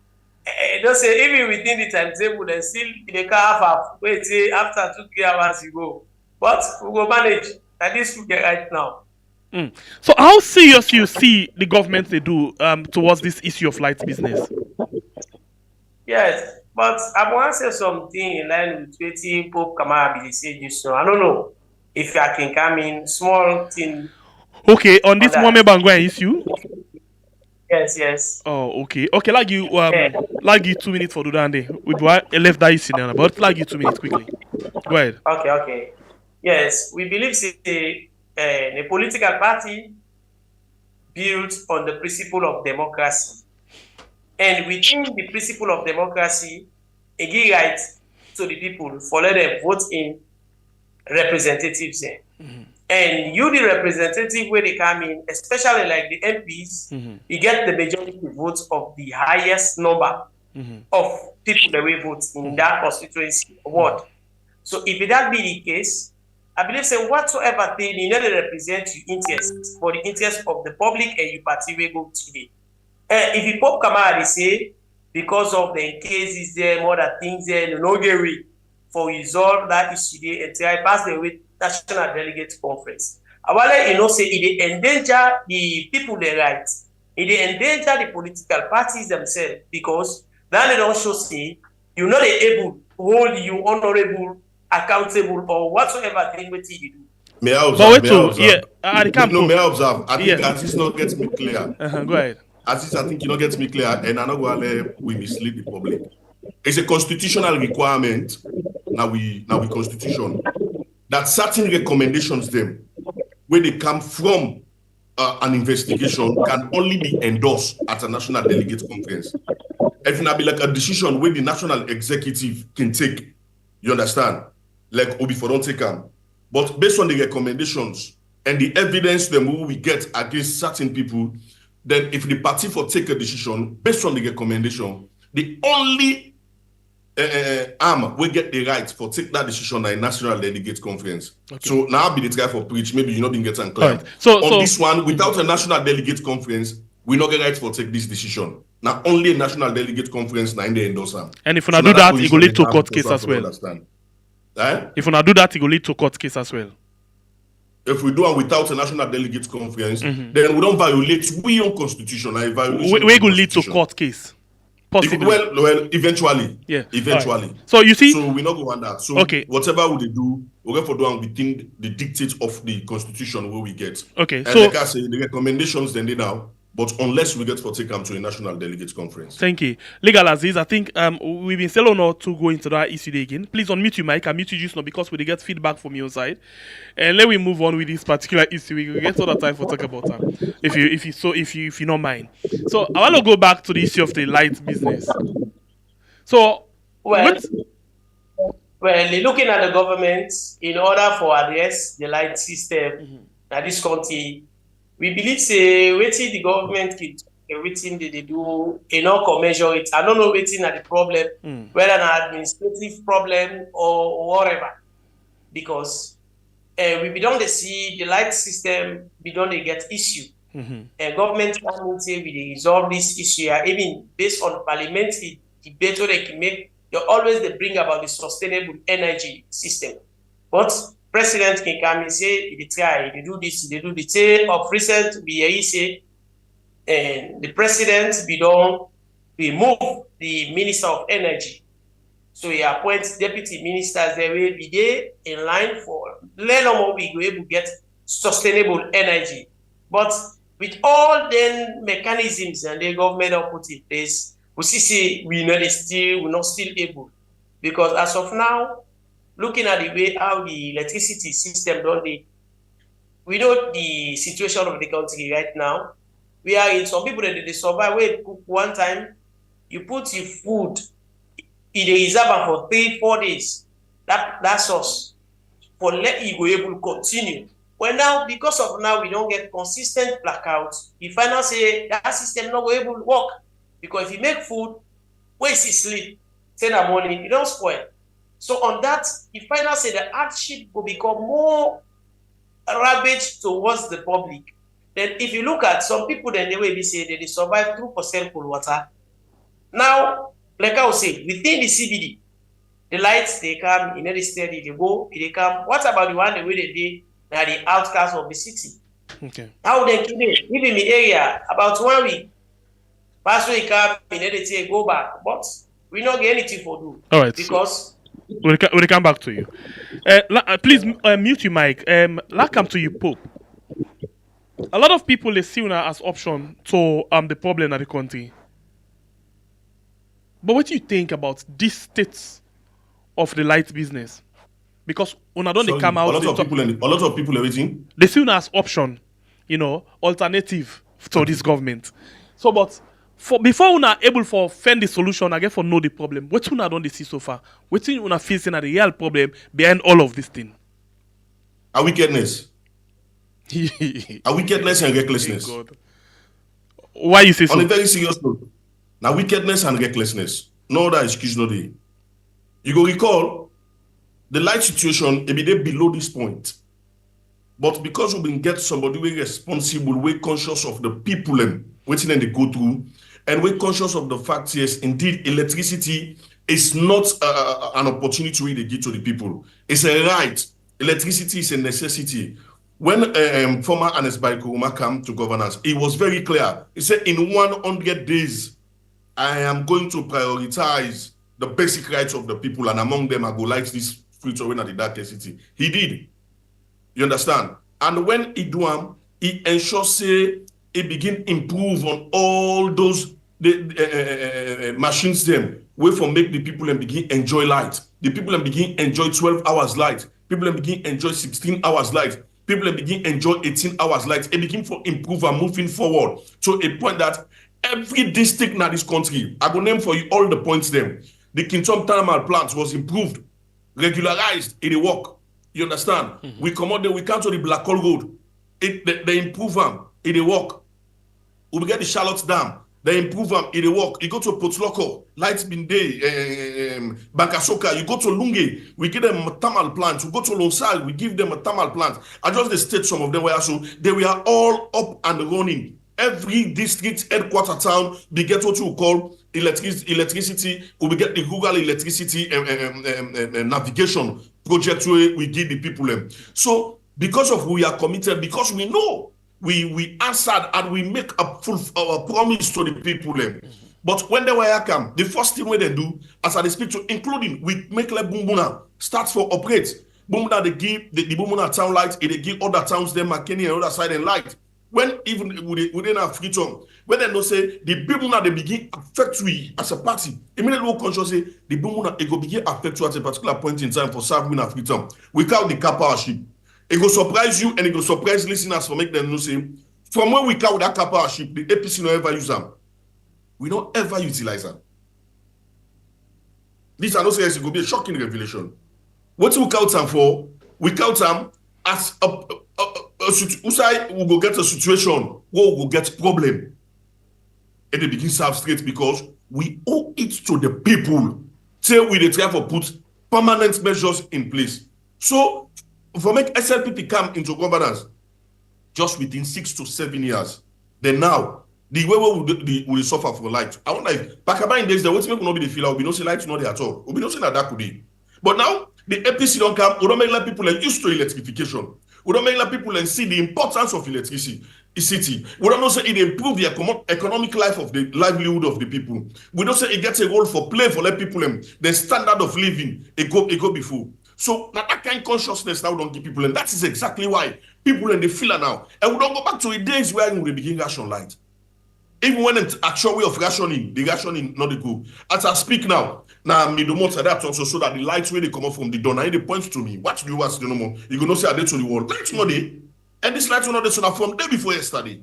don't say even within the timetable, they still they can have wait say after 2-3 hours you go. But we go manage. At least we get right now. So, how serious you see the government they do towards this issue of light business? Yes, but I want to say something in line with what Pope Kamara said just now. I don't know if I can come in small thing. Okay, on this Moyo Bangura issue. Yes. Oh, okay. Okay, like you 2 minutes for do that day. We left that issue now, but like you 2 minutes quickly. Go ahead. Okay. Yes, we believe a political party built on the principle of democracy. And within the principle of democracy, a give right to the people for let them vote in representatives. And you, the representative, where they come in, especially like the MPs, you get the majority votes of the highest number of people that will vote in that constituency ward. So if that be the case, I believe say whatsoever thing you need to represent your interests for the interest of the public and your party will go today. If you Pope Kamara say because of the cases there, more than things there, no get way for resolve that issue there until I pass the way National Delegate Conference. I want to let you know say it endanger the people their rights. It endanger the political parties themselves because then they don't show say you're not able to hold you honorable, accountable, or whatsoever thing what you do. May I observe? I can't. No, may I observe? I think that is not getting me clear. Go ahead. At least I think you don't get me clear, and I know we mislead the public. It's a constitutional requirement. Now we constitution that certain recommendations them where they come from an investigation can only be endorsed at a National Delegate Conference. If it be like a decision where the national executive can take, you understand? Like Obi for don't take them, but based on the recommendations and the evidence that we get against certain people. then if the party for take a decision based on the recommendation, the only arm will get the right for take that decision at a national delegate conference. Okay. So now be the try for preach, maybe you not been getting clear. Right. So this one, without a national delegate conference, we not get right for take this decision. Now only a national delegate conference now in the endorse. And if you not do that, it will lead to court case as well. If you not do that, it will lead to court case as well. If we do it without a national delegate conference, then we don't violate we own constitution. We will lead to court case. Possibly. Well, eventually. Yeah. Eventually. Right. So you see. So we not go on that. So whatever we do, we're going for doing within the dictates of the constitution where we get. Okay. And like I say, the recommendations then they now. But unless we get for take them to a national delegates conference. Thank you. Legal Aziz, I think we've been still not to go into that issue again. Please unmute your mic. I mute you just now because we get feedback from your side. And let me move on with this particular issue. We will get all the time for talk about that. If you don't mind. So I want to go back to the issue of the light business. So looking at the government in order for address the light system at this country. We believe waiting the government can everything they do enough measure it. I don't know waiting at the problem, whether an administrative problem or whatever. Because we don't see the light system, we don't get issue. And government can say we resolve this issue, even based on parliamentary debate they can make, they always bring about the sustainable energy system. But President can come and say, they try, they do this, they do the same. Of recent, we say, and the president, we don't remove the Minister of Energy. So he appoints deputy ministers, they will be there in line for, let them be able to get sustainable energy. But with all the mechanisms and the government have put in place, we see we're not still able. Because as of now, looking at the way how the electricity system we know the situation of the country right now. We are in some people that they survive where you cook one time, you put your food in the reserve for 3-4 days. That's us. For let you go able to continue. Well now, because of now we don't get consistent blackouts, you find out say that system not able to work. Because if you make food, where is it sleep? Say that morning, you don't spoil. So on that, you find out say the hardship will become more ravaged towards the public. Then if you look at some people, then the way they say they survive through cold water. Now, like I was saying, within the CBD, the lights they come, in the steady, they go, they come. What about the one the way they did now the outskirts of the city? Okay. How they keep it? Even the area about 1 week. Past week come, they go back. But we don't get anything for do. All right. Because we'll come back to you. Please mute your mic. Let's come to you, Pope. A lot of people they see now as option to the problem of the country. But what do you think about this state of the light business? Because when I don't come out, a lot of people are waiting. They see now as option, alternative to this government. So, but before we are able to find the solution, I get for know the problem. What we don't see so far? What we are facing at the real problem behind all of this thing? A wickedness. A wickedness and recklessness. Why you say so? On a very serious note. Now wickedness and recklessness. No other excuse no day. You go recall the light situation be there below this point. But because we been get somebody we responsible, we conscious of the people and waiting and they go through, and we're conscious of the fact, yes, indeed, electricity is not an opportunity we give to the people. It's a right. Electricity is a necessity. When former Anes Baikuruma came to governance, it was very clear. He said, in 100 days, I am going to prioritize the basic rights of the people, and among them, I go light this future when at the darkest city. He did. You understand? And when he do he ensures say he begin improve on all those machines them way for make the people and begin enjoy light. The people and begin enjoy 12 hours light. People and begin enjoy 16 hours light. People and begin enjoy 18 hours light. It begin for improve and moving forward to a point that every district in this country, I go name for you all the points them. The Kintom thermal plant was improved, regularized in the work. You understand? We come out there, we come to the Black Hole Road. They improve them in the work. we get the Charlotte Dam. They improve them, it work. You go to Potloko, Lights Binde, Bankasoka, you go to Lunge, we give them thermal plants. We go to Lonsal, we give them a thermal plant. I just the state some of them were so they were all up and running. Every district headquarter town, they get what you call electricity, we get the rural electricity navigation project where we give the people them. So because of we are committed, because we know we answered and we make a full promise to the people them. But when they were come, the first thing we they do, as I speak to, including we make like Bumbuna start for operate. Bumbuna they give the Bumbuna town light, they give other towns them McKinney and other side and light. When even within our freedom, when they don't say the Bumbuna they begin affect we as a party, immediately we conscious say the Bumbuna it go begin affect you at a particular point in time for serving our freedom. We call the capacity. It will surprise you and it will surprise listeners for make them know say from when we count that capacity, the APC no ever use them. We don't ever utilize them. This I know say it will be a shocking revelation. What we count them for? We count them as we go get a situation where we will get problem. And they begin serve straight because we owe it to the people till we try to put permanent measures in place. So for make SLPP come into governance just within 6 to 7 years, then now the way we will suffer for light. I wonder if back in days, the way people not be the feel, we don't see light not there at all. We don't see that could be. But now the APC don't come, we don't make people used to electrification. We don't make people see the importance of electricity. We don't say it improve the economic life of the livelihood of the people. We don't say it gets a role for play for let people the standard of living it go before. So now that kind of consciousness now don't give people, and that is exactly why people in the feel now. And we don't go back to the days where we begin ration light. Even when it's actual way of rationing, the rationing not the good. As I speak now me do more that also so that the lights where they come up from the door, now they point to me. What do you want to do no more? You gonna say I did to the wall. Lights not there. And this lights not there so from day before yesterday.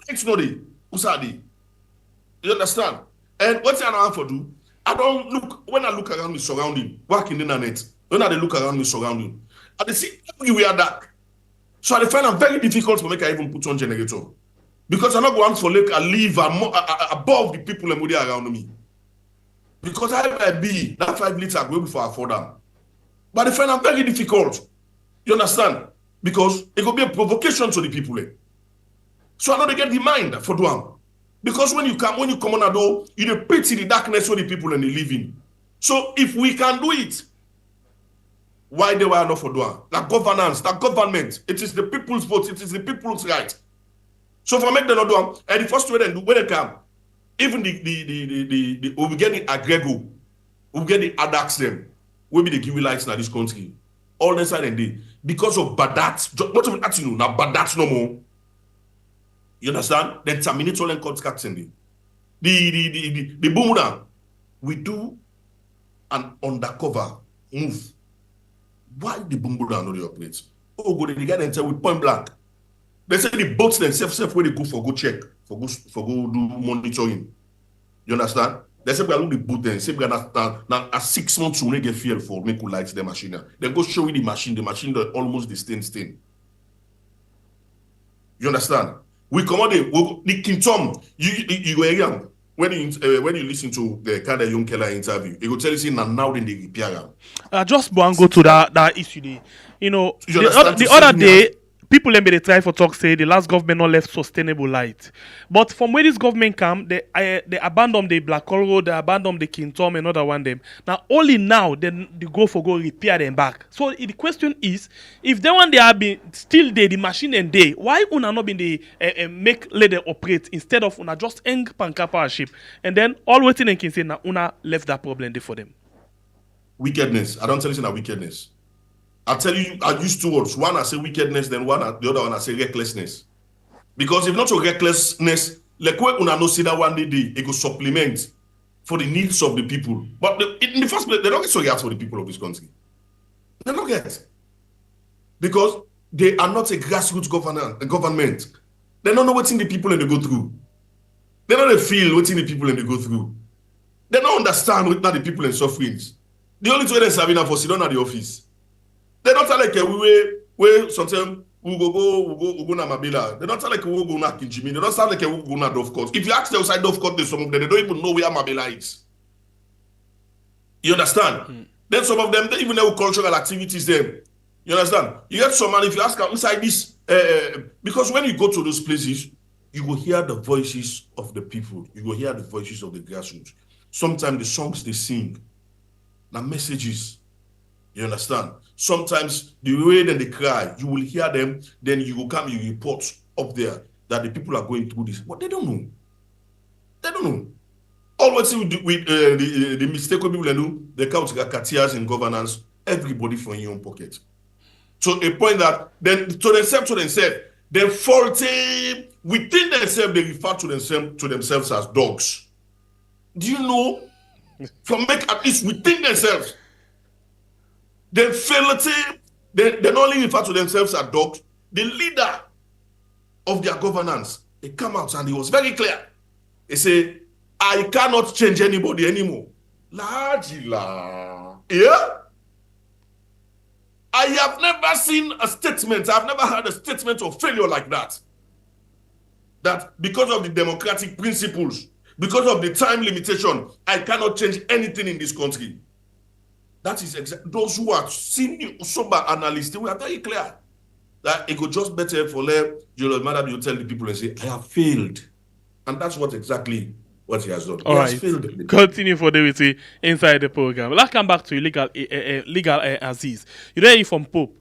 Lights not there. Who's that? You understand? And what's the other for do? I don't look when I look around me surrounding, working in the net. When I look around me surrounding, I see everywhere dark. So I find it very difficult to make I even put on generator. Because I'm not going for like I live above the people and around me. Because I might be that 5 liters I go before I afford them. But I find it very difficult. You understand? Because it could be a provocation to the people. So I know they get the mind for them. Because when you come on a door, you pity the darkness where the people and they live in. So if we can do it, why they were not for doing that governance, that government, it is the people's vote, it is the people's right. So for make them not do, and the first way they do when they come, even the we get the agrego, we get the adax them, we be the give lights in this country, all the side and day because of badat. What of that you know now badat no more. You understand? Then terminate all and contracts in the Bumuna, we do an undercover move. Why the Bumbura not operate? Oh, go they get enter with point blank. They say the boats themselves where they go for go check, for go do monitoring. You understand? They say we are looking the boat then. Say we are now 6 months to get fuel for make you light the machine. Then go show you the machine almost the stain. You understand? We come out the King Tom. You go again. When you listen to the Kada Young Keller interview, he will tell you now then they repair. Just go to that issue there. You know, the other day, people let me they try for talk say the last government not left sustainable light. But from where this government come, they abandon the Black Hole Road, they abandon the King Tom and other one them. Now only now then they go repair them back. So the question is, if they want they have been still there, the machine and they, why una not been the let them operate instead of una just hang pankapa ship and then all waiting and can say now una left that problem there for them. Wickedness. I don't tell you that wickedness. I tell you, I use 2 words. One I say wickedness, then the other one I say recklessness. Because if not for recklessness, like when una no see that one day, it go supplement for the needs of the people. But in the first place, they don't get so for the people of this country. They don't get. Because they are not a grassroots government. They don't know what's in the people and they go through. They don't feel what's in the people and they go through. They don't understand what the people and sufferings. The only way they're serving for sit down at the office. They're not like we sometimes we go na Mabila. They don't sound like we go na Kinjimi. They don't sound like we go na Dovecot. If you ask them outside Dovecot, some of them, they don't even know where Mabila is. You understand? Then some of them, they even know cultural activities there. You understand? You get some man, if you ask them inside this, because when you go to those places, you will hear the voices of the people. You will hear the voices of the grassroots. Sometimes the songs they sing, the messages. You understand? Sometimes the way that they cry, you will hear them, then you will come, you report up there that the people are going through this. But they don't know. They don't know. Always with the mistake people do, they count cartiers in governance, everybody from your own pocket. So a point that then to themselves, they're faulty within themselves, they refer to themselves as dogs. Do you know? From make at least within themselves. They not only refer to themselves as dogs, the leader of their governance, he come out and he was very clear. He said, I cannot change anybody anymore. Yeah? I have never seen a statement, I've never heard a statement of failure like that. That because of the democratic principles, because of the time limitation, I cannot change anything in this country. That is exactly those who are senior sober analysts. We are very clear that it could just better for them. You tell the people and say, I have failed, and that's what exactly what he has done. All right. Continue for the inside the program. Let's come back to legal Aziz. You know you from Pope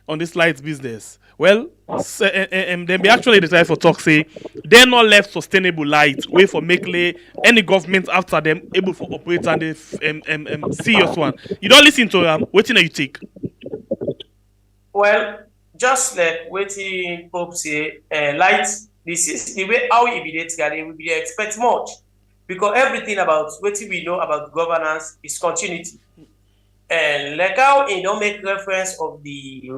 on this lights business. Well, then be actually decide for talk say they're not left sustainable light way for make any government after them able for operate and the serious one. You don't listen to what do you take? Well, just like waiting Pope say, light. This is the way how it be there. We expect much because everything about what we know about governance is continuity, and like how it don't make reference of the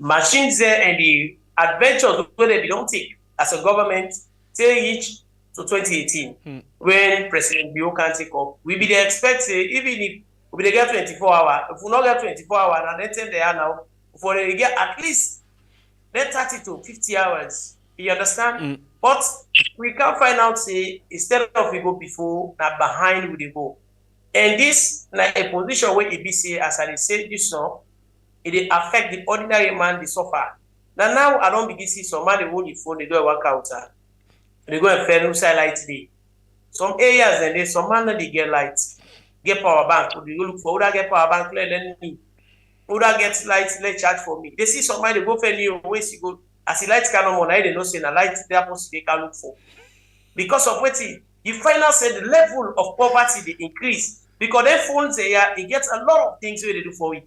machines there and the adventures where they don't take as a government till reach to 2018 when President Bio can take up. We be they expect even if we get 24 hours, if we not get 24 hours and then 10 they are now, for they get at least 30 to 50 hours. You understand? But we can find out say instead of we go before, now behind we go. And this like a position where it be say as I say this song. It affect the ordinary man, the suffer. Now I don't begin to see some man they hold the phone, they do a workout. They go and fair no side light today. Some areas and then some man they get light, get power bank. They go look for who get power bank, let me. Who get light, let charge for me. They see some man they go for new ways you go. As the lights cannot money, they don't say the light they are supposed to they can look for. Because of what you find out say the level of poverty they increase. Because their phones it gets a lot of things where they do for it.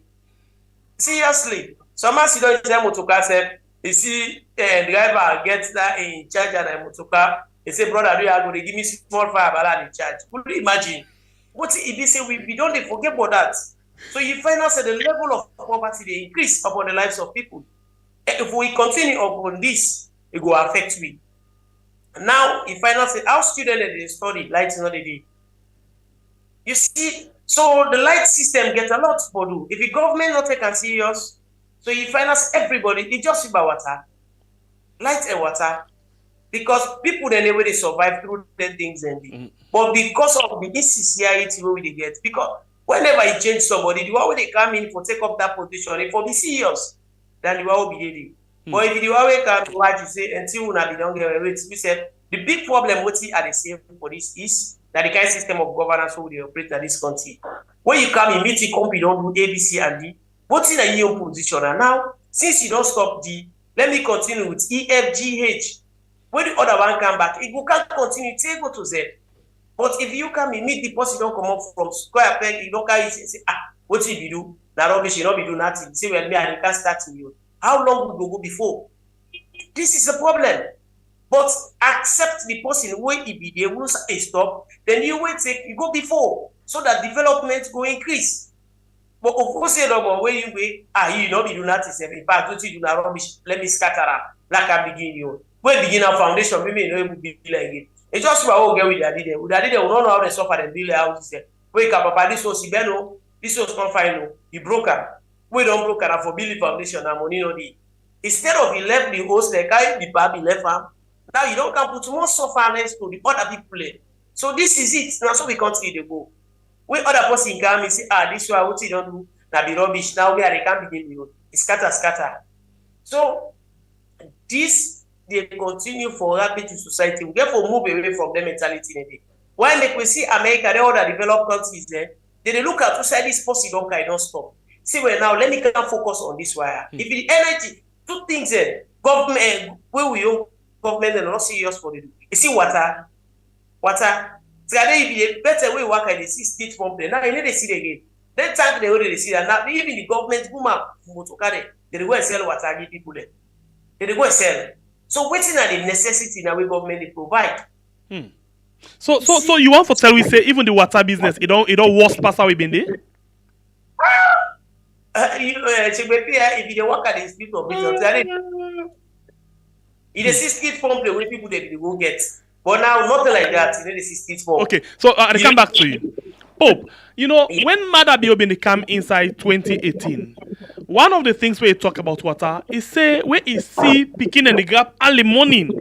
Seriously, someone sit down in their motorcar, say, you see, driver gets that in charge of the motorcar. They say, brother, you are going to give me small fire in charge. Could you imagine? What if they say we don't forget about that? So you find out that the level of poverty they increase upon the lives of people. If we continue upon this, it will affect me. Now, you find out that our students they study, light is not a day. You see. So the light system gets a lot for do. If the government not take it serious, so you finance everybody, it's just about water. Light and water. Because people then they survive through the things and but because of the insincerity where we get, because whenever you change somebody, the one they come in for take up that position, if for be serious, then the one will be daily. But if the one we come to what you say until we be don't get away, we said the big problem what we are the same for this is that the kind of system of governance who they operate in this country. When you come in meeting company don't do A, B, C, and D, what's in your position? And now, since you don't stop D, let me continue with E, F, G, H. When the other one come back, it can't continue, take go to Z. But if you come in meet the person don't come up from square peg, you don't carry say, what if you do? Now rubbish, you not be do nothing. Say well, me and you can't start in you. How long will you go before? This is a problem. But accept the person when it be there, will stop, then you will take you go before so that development will increase. But of course, you know, when you wait, you know, you do not say, in fact, don't you do not rubbish, let me scatter up, like I begin you. When begin our foundation, maybe you know it will be like it. It's just what all get with the idea. With the idea, we don't know how they suffer and build a house. Wake up, papa, this was Ibeno, this was not final. You broke up. We don't broke up for building foundation and money no need. Instead of he left the host, they carry the bab, he left am. Now you don't come put more sufferness to the other people. So this is it. Now so we continue to go. When other person come and say, this one what you don't do, that be rubbish. Now we are they can't begin with it. Scatter. So this they continue for rapid to society. We therefore move away from the mentality. Why make we see America, the other developed countries there, they look at to say this policy don't stop. See well now, let me come focus on this wire. If the energy, two things there, government where we own government and not serious for it. You see water. So if the better way work and they see state pump now you need to see it again. Then tank they already see that now even the government they go and sell water give people there. They go and sell. So waiting at the necessity now we government they provide. So you want to tell we say even the water business it don't worse past how we been there? If you work at the street of business, it is street pump the way people they go get. But now nothing like that. You know the street pump. Okay, so I come back to you. Pope, you know, when Mada Bill came inside 2018, one of the things where he talk about water is say where he see picking and the grab early morning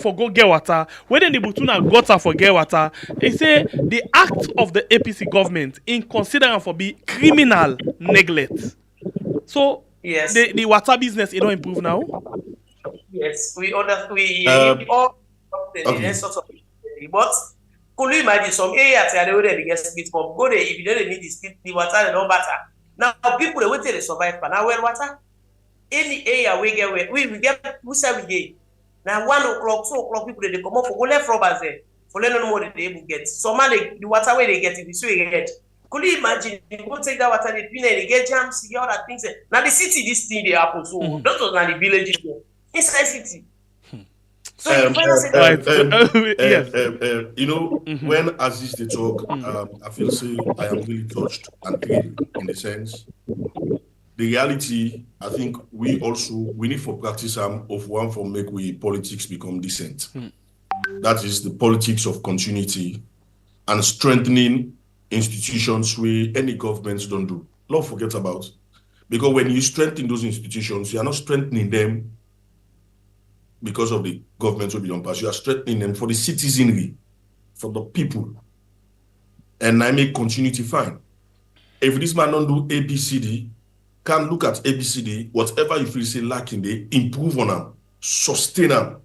for go get water, when the Butuna got for get water, he say the act of the APC government in considering for be criminal neglect. So yes, the water business it don't improve now. Yes, we understand. All the sorts of but could you imagine some areas they already get split from go there if you don't need the split the water they don't matter. Now people they wait till they survive for now well water. Any area we get we get we say we get. Now 1 o'clock, 2 o'clock people they come up for go left robbers there for let no more they able get. Some man the water where they get if you see we get. Could you imagine you go take that water they pin they get jams, you get all that things there. Now the city this thing they happen so that was not the villages there. Inside city. So you know, when Aziz they talk, I feel say I am really touched and paid in the sense. The reality, I think we need for practice of one for make we politics become decent. That is the politics of continuity and strengthening institutions where any governments don't do. Don't forget about. Because when you strengthen those institutions, you are not strengthening them because of the government will be on pass. You are strengthening them for the citizenry, for the people. And I make continuity fine. If this man don't do ABCD, can look at ABCD, whatever you feel say lacking, they improve on them, sustain them,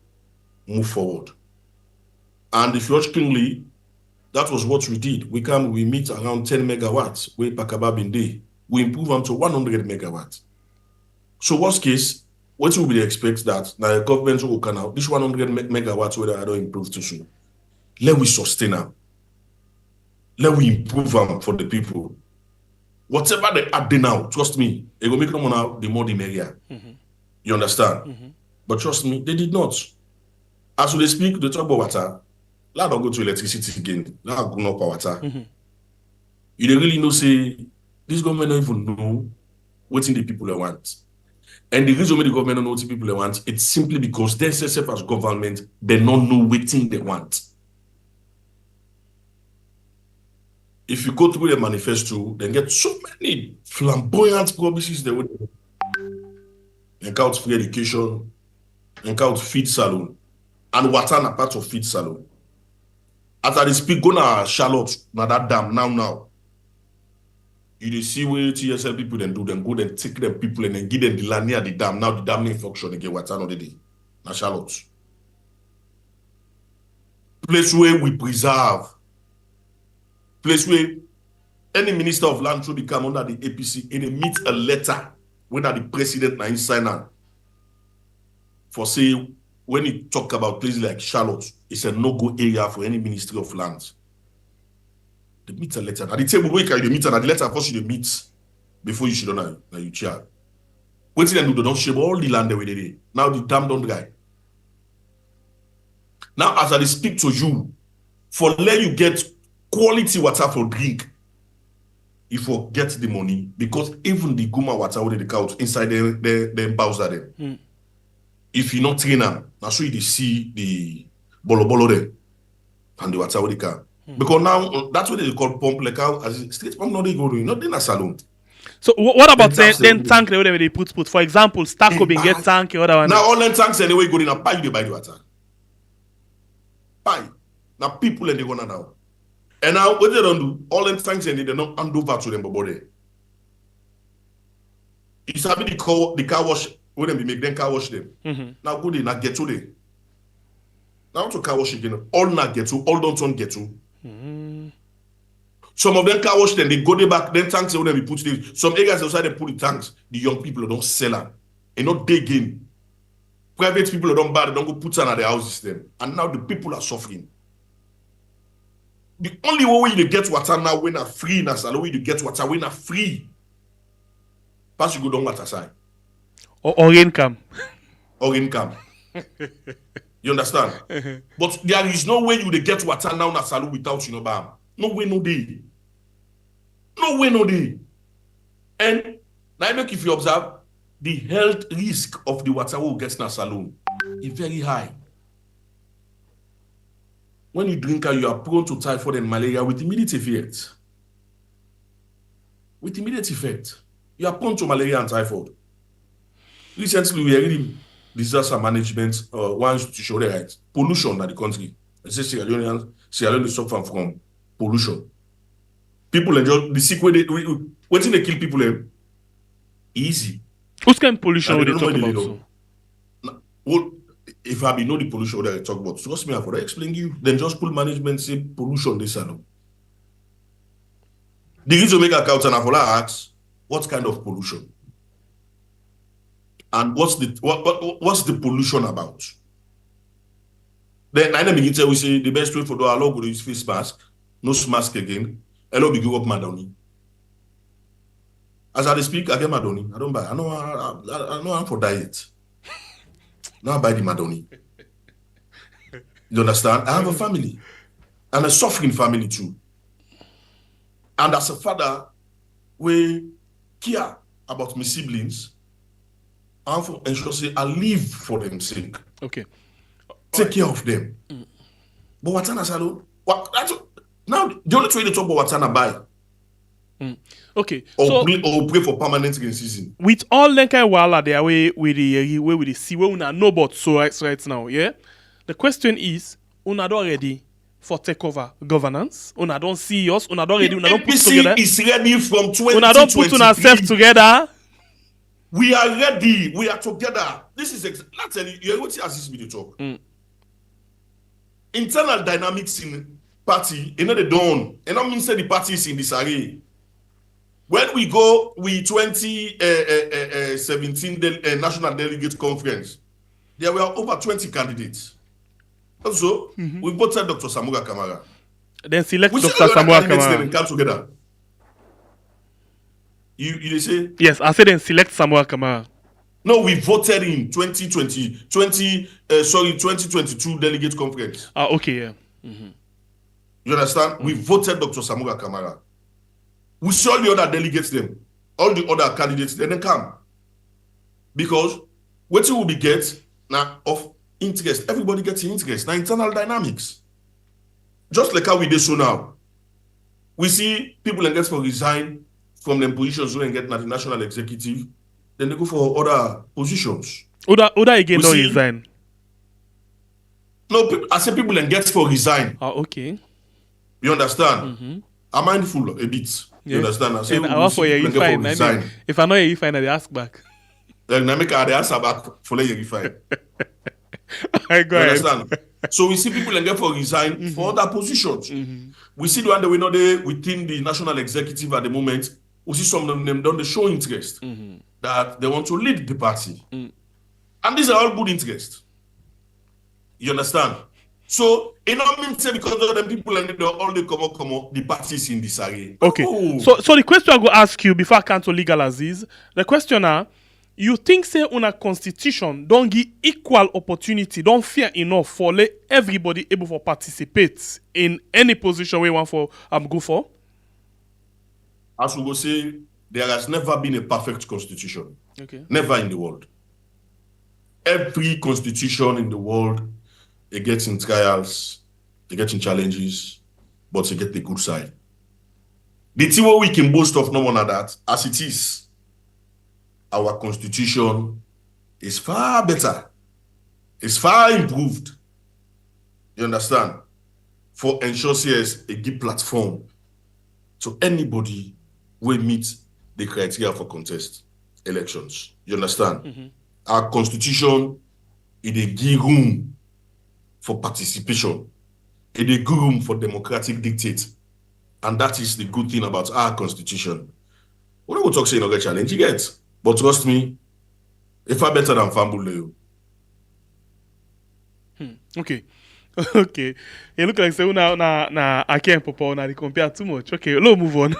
move forward. And if you watch cleanly, that was what we did. We meet around 10 megawatts, where Pakabab in day. We improve them to 100 megawatts. So worst case, what will be expect that now the government will can out this 100 megawatts whether I don't improve too soon. Let we sustain them. Let we improve them for the people. Whatever they add now, trust me, it will make them now the more the merrier. You understand? But trust me, they did not. As they speak, they talk about water. Let them go to electricity again. Let them go up water. You don't really know say this government don't even know what the people they want. And the reason why the government don't know what people they want, it's simply because they themselves as government, they don't know what they want. If you go through the manifesto, then get so many flamboyant promises they would count free education, count feed salon, and water na part of feed salon. After they speak, go na Charlotte, na that dam now. You see where TSL people then do them, go then take them people and then give them the land near the dam. Now the dam name function, they get water on the day. Na Charlotte. Place where we preserve. Place where any minister of land should become under the APC and they meet a letter whether the president na sign on for say when you talk about places like Charlotte, it's a no-go area for any ministry of land. They meet a letter. At the table where you meet and at the letter first you meet before you should know now you chair. Wait till they don't share all the land the way they did. Now the dam don't dry. Now as I speak to you, for let you get quality water for drink, you forget the money because even the Guma water where they count inside the Bowser them. If you not train them, now show you they see the bolo there and the water where they can. Because now that's what they call pump like how as street pump not they go doing, not in a salon. So what about Then tank whatever they put? For example, Stako being get tank or other one. Now all them tanks anyway go in a pay you buy the water. Pay. Now people and they gonna now. And now what they don't do, all them tanks and they don't hand over to them body. It's having the car wash when they make them car wash them. Now go they not get to them. Now to car wash again, all not get to, all don't get to. Some of them car wash them, they go there back, then tanks they be put there. Some areas outside they put the tanks, the young people don't sell them. And not dig in. Private people don't buy, they don't go put them at their houses then. And now the people are suffering. The only way you get water now when are free, that's the way you get water when are free. Pass you go down water side. Or income. Or income. You understand? But there is no way you get water now na salu without you know bam. No way, no day. No way, no day. And now make if you observe the health risk of the water who gets na saloon is very high. When you drink you are prone to typhoid and malaria with immediate effect. With immediate effect. You are prone to malaria and typhoid. Recently, we are reading disaster management, one institution, right? Pollution in the country. I say Sierra Leone suffer from pollution. People enjoy the sick way waiting they kill people easy. What kind of pollution would they talk about? So? Well, if I know the pollution that I talk about, trust me, I will explain you. Then just pull management say pollution this and the reason make account and I will ask what kind of pollution and what's the pollution about. Then I begin to we say the best way for the allow go use face mask, no mask again. Hello, be give up Madoni. As I speak, I get Madoni. I don't buy. I know I'm for diet. Now I buy the Madoni. You understand? I have a family. And a suffering family too. And as a father, we care about my siblings. And for ensure say I live for them sake. Okay. Take care of them. But Watana Salo, now the only way to talk about Watana buy. Okay. Or pray for permanent rain season. With all the kind of wala there way with the see where we know about so right now, yeah. The question is, una don't ready for takeover governance? Una don't see us, una don't ready, una don't put together. Is ready from 2023. Una don't put ourselves together. We are ready. We are together. This is let's tell you, you're going to assist me to talk. Internal dynamics in party, you know they don't. And I mean say the party is in disarray. When we go with 2017 National Delegate Conference, there were over 20 candidates. Also, we voted Dr. Samura Kamara. Then select Dr. Samura Kamara. Then come together. You say? Yes, I said then select Samura Kamara. No, we voted in 2022 Delegate Conference. Okay, yeah. You understand? We voted Dr. Samura Kamara. We see all the other delegates them, all the other candidates, then they come. Because what you will be get now of interest, everybody gets interest. Now internal dynamics. Just like how we do so now. We see people and get for resign from them positions when get the national executive, then they go for other positions. Other again don't resign. No, I say people and get for resign. Okay. You understand? I'm mindful a bit. You understand? I say, I for you fine. If I know you fine, I ask back. Then I make the answer back for you fine. I go ahead. Understand? So we see people and get for resign for other positions. We see the one that we know they within the national executive at the moment. We see some of them don't show interest that they want to lead the party, and these are all good interests. You understand? So, it don't mean say because of them people and they all they come up, the parties in this area. Okay. Oh. So the question I go ask you before I come to legal Aziz, the question are, you think say on a constitution don't give equal opportunity, don't fear enough for let everybody able to participate in any position we want for go for? As we go say, there has never been a perfect constitution. Okay. Never in the world. Every constitution in the world, it gets in trials, it gets in challenges, but it gets the good side. The thing where we can boast of no more than that, as it is, our constitution is far better. It's far improved. You understand? For ensure CS a good platform to anybody will meet the criteria for contest elections. You understand? Our constitution is a give room for participation. It is a good room for democratic dictate. And that is the good thing about our constitution. We don't talk saying no challenge you get. But trust me, if I better than Fambuleo. Okay. Okay. It look like say now I can't propose now they compare too much. Okay, let's move on.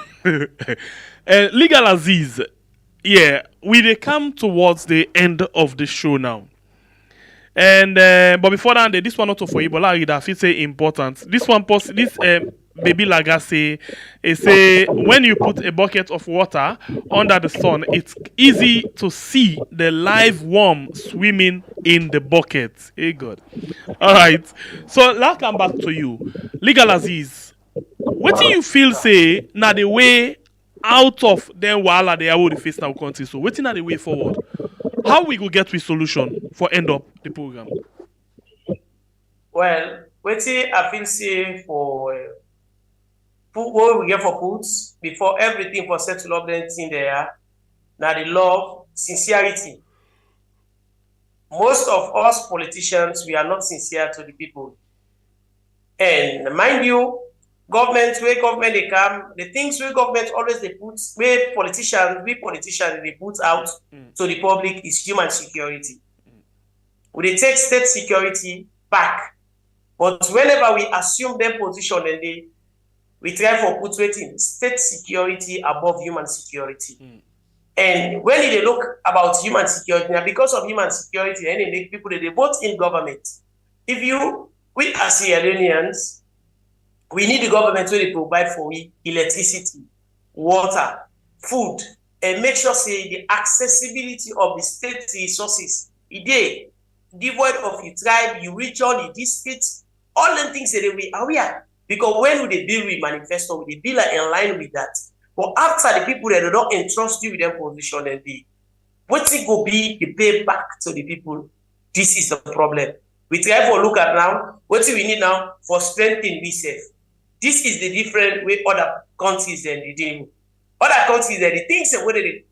Legal Aziz. Yeah, we come towards the end of the show now. And but before that, this one also for Ebola that feel say important. This one baby laga say when you put a bucket of water under the sun, it's easy to see the live worm swimming in the bucket. Hey God. All right. So let's come back to you. Legal Aziz, what do you feel say now the way out of them while they are the face now country? So waiting are the way forward? How we go get with solution for end up the program? Well, waiting I feel say for what we get for puts before everything for settle up the thing there. Now the love, sincerity. Most of us politicians, we are not sincere to the people. And mind you, where government they come, the things where government always they put, where politicians they put out to the public is human security. We take state security back. But whenever we assume their position and we try for put waiting state security above human security. And when they look about human security, now because of human security, and they make people that they vote in government. If we as LEONEans, we need the government to provide for we electricity, water, food, and make sure say the accessibility of the state resources. They devoid of the tribe, the region, the district, all the things that we are aware. Because when we deal with manifesto, we deal in line with that. But after the people that don't entrust you with their position and what it go be the pay back to the people, this is the problem. We try for look at now, what we need now for strengthening we safe. This is the different way other countries than they do. Other countries that the things that whether they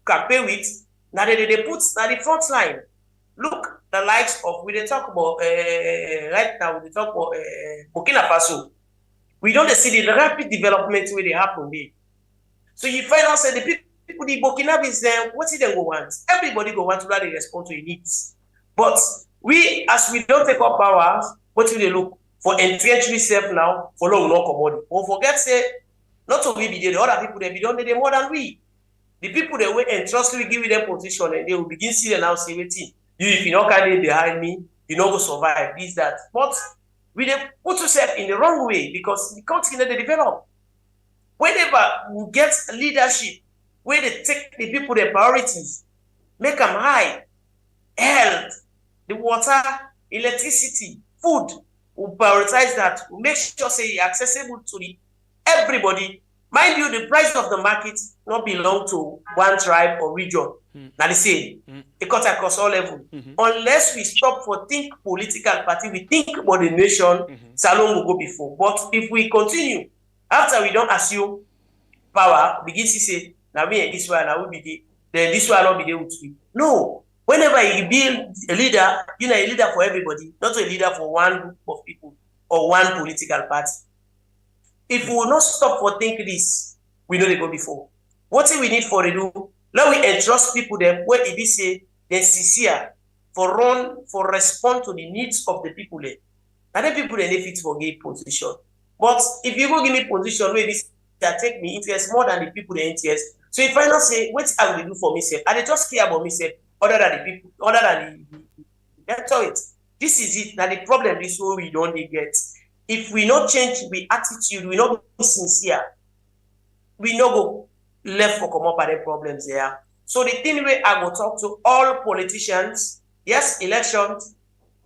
campaign with, now they put at the front line. Look, the likes of we talk about right now, we talk about Burkina Faso. We don't see the rapid development where they happen there. So you find out that the people the Burkina is there, what did they go want? Everybody go want to really respond to needs. But we, as we don't take up power, what do they look for entrench self now, for long no commodity. Or forget say, not only be the other people that be done they more than we. The people that we entrust we give them position and they will begin seeing now say waiting. You if you not carry behind me, you not go survive, this, that. But we they put yourself in the wrong way because the country that they develop. Whenever we get leadership, where they take the people their priorities, make them high, health, the water, electricity, food, we prioritize that. We make sure say it's accessible to everybody. Mind you, the price of the market not belong to one tribe or region. Now they say it cut across all levels. Unless we stop for think political party, we think about the nation, Salon will go before. But if we continue, after we don't assume power, begin to say, now we this one, now we be there, then this one not be there with we. No. Whenever you build a leader, you know a leader for everybody, not a leader for one group of people or one political party. If we will not stop for think this, we know they go before. What we need for to do? Now we entrust people them where it is say they're sincere for respond to the needs of the people there. And then people they fit for give position. But if you go give me position where this that take me interest more than the people they interest. So if I not say what I will do for myself, and they just care about myself other than the people, other than the that's all it. This is it. Now the problem is what we don't get. If we not change the attitude, we not be sincere, we not go left for come up at the problems there. So the thing where I will talk to all politicians, yes, elections,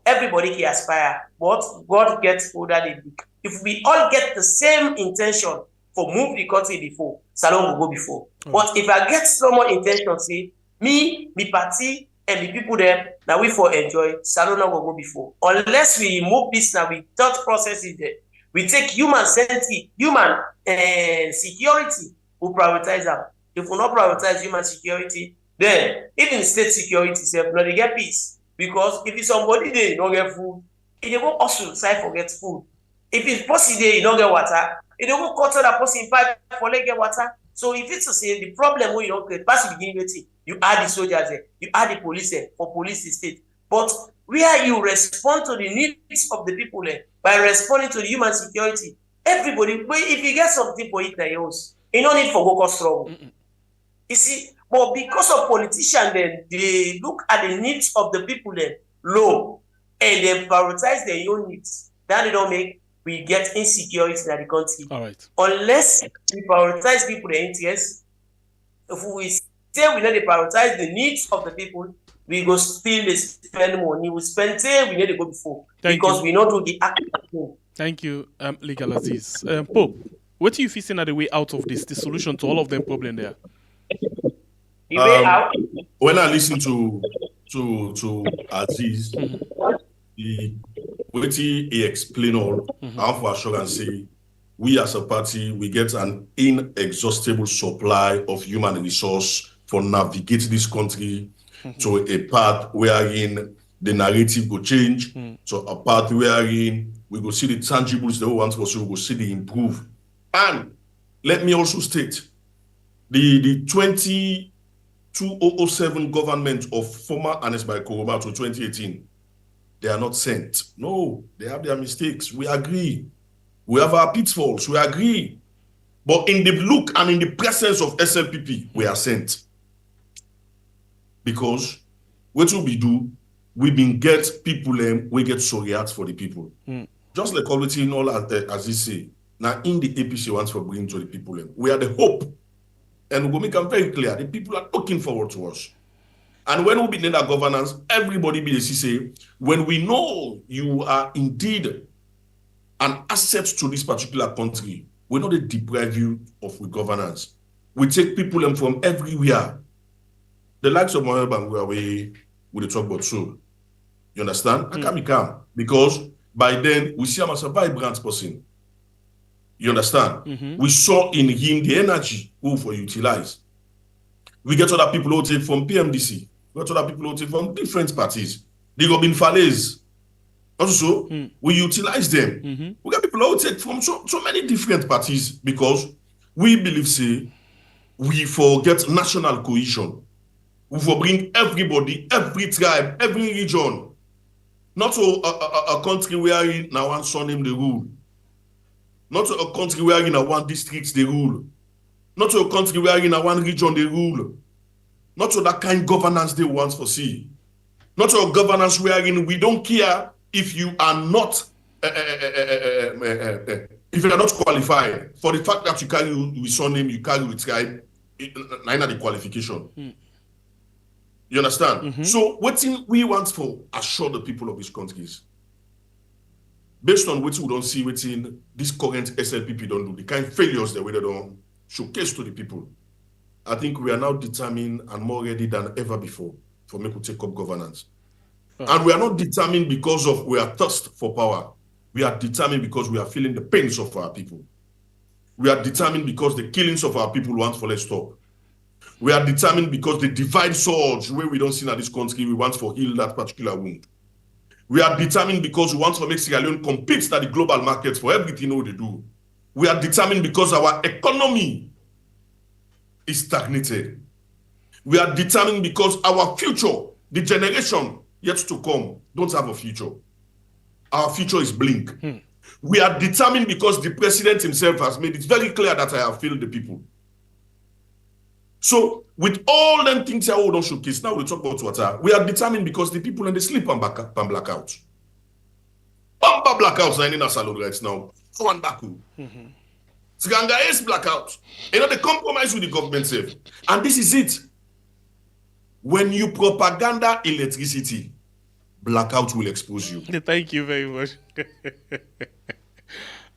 everybody can aspire, but God gets older than big. If we all get the same intention for move the country before, Salon will go before. But if I get someone intention, say, me party, and the people there, now we for enjoy, Salon will go before. Unless we remove this now, we thought process is there. We take human safety, human security, we prioritize that. If we not prioritize human security, then even state security itself, no, they get peace. Because if it's somebody there, you don't get food, if they go also side forget food. If it's possible there, you don't get water, if they go cut that person pipe for let get water. So if it's to say the problem where you don't get, pass the beginning waiting, you add the soldiers there, you add the police there for police the state. But where you respond to the needs of the people there by responding to the human security, everybody, if you get something for it, you don't need for go cause trouble. You see, but because of politicians, then they look at the needs of the people then low and they prioritize their own needs. That they don't make we get insecurity in the country. All right. Unless we prioritize people their interests, if we say we need to prioritize the needs of the people, we go still spend money. We spend time we need to go before because we not do the active thing. Thank you, Legal Aziz. Pope, what do you feel the way out of this? The solution to all of them problem there? The way out. When I listen to Aziz, he explain all, and for assurance, we as a party, we get an inexhaustible supply of human resource for navigate this country to a path wherein the narrative will change, to a path wherein we will see the tangibles that we want to see, we will see the improve. And let me also state, the 2007 government of former Ernest Bai Koroma to 2018, they are not sent. No, they have their mistakes. We agree. We have our pitfalls. We agree. But in the look and in the presence of SLPP, we are sent. Because what will we do? We been get people, we get sorry hearts for the people. Just like already in all, as he say, now in the APC wants for bringing to the people, we are the hope. And we will make them very clear. The people are looking forward to us. And when we begin that governance, everybody be say, when we know you are indeed an asset to this particular country, we not deprive you of the governance. We take people from everywhere. The likes of Mohammed Bangu, we talk about so. You understand? I can't come because by then we see him as a vibrant person. You understand? We saw in him the energy for utilize. We get other people who take from PMDC. We get other people who take from different parties. They go in Falaise. Also, we utilize them. We get people who take from so many different parties because we believe, say, we forget national cohesion. We will bring everybody, every tribe, every region. Not to a country where now one son name the rule. Not to a country where in one district they rule. Not to a country where in one region they rule. Not to that kind of governance they want to see. Not to a governance wherein we don't care if you are not if you are not qualified. For the fact that you carry with surname, you carry with tribe, nine are the qualification. You understand? So what we want for assure the people of these countries, based on what we don't see within this current SLPP don't do, the kind of failures that we don't showcase to the people, I think we are now determined and more ready than ever before for me to take up governance. And we are not determined because of we are thirst for power. We are determined because we are feeling the pains of our people. We are determined because the killings of our people want for let's stop. We are determined because the divide surge where we don't see in this country, we want to heal that particular wound. We are determined because we want to make Sierra Leone compete at the global market for everything they do. We are determined because our economy is stagnated. We are determined because our future, the generation yet to come, don't have a future. Our future is blink. We are determined because the president himself has made it very clear that I have failed the people. So, with all them things I don't showcase, now we talk about water. We are determined because the people and they sleep and blackout. Bamba blackouts are in our salon right now. One baku. Tiganga is blackout. You know, they compromise with the government safe. And this is it. When you propaganda electricity, blackout will expose you. Thank you very much.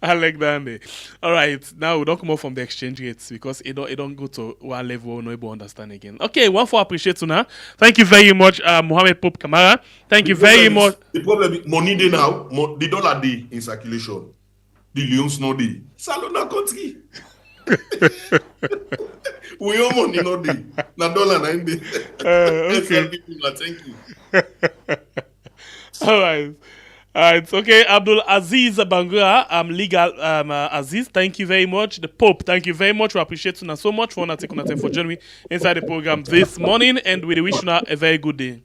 I like that. Name. All right, now we don't come up from the exchange rates because it don't go to one level no able understand again. Okay, one for appreciate you now. Thank you very much, Mohammed Pope Kamara. Thank you very much. The problem is money dey now, the dollar dey in circulation. The leons no dey. Salona country. We owe money no dey. Na dollar na im dey. Okay. Thank you. All right. All right, okay. Abdul Aziz Bangura, legal Aziz, thank you very much. The Pope, thank you very much. We appreciate you so much for taking time for joining me inside the program this morning, and we wish you a very good day.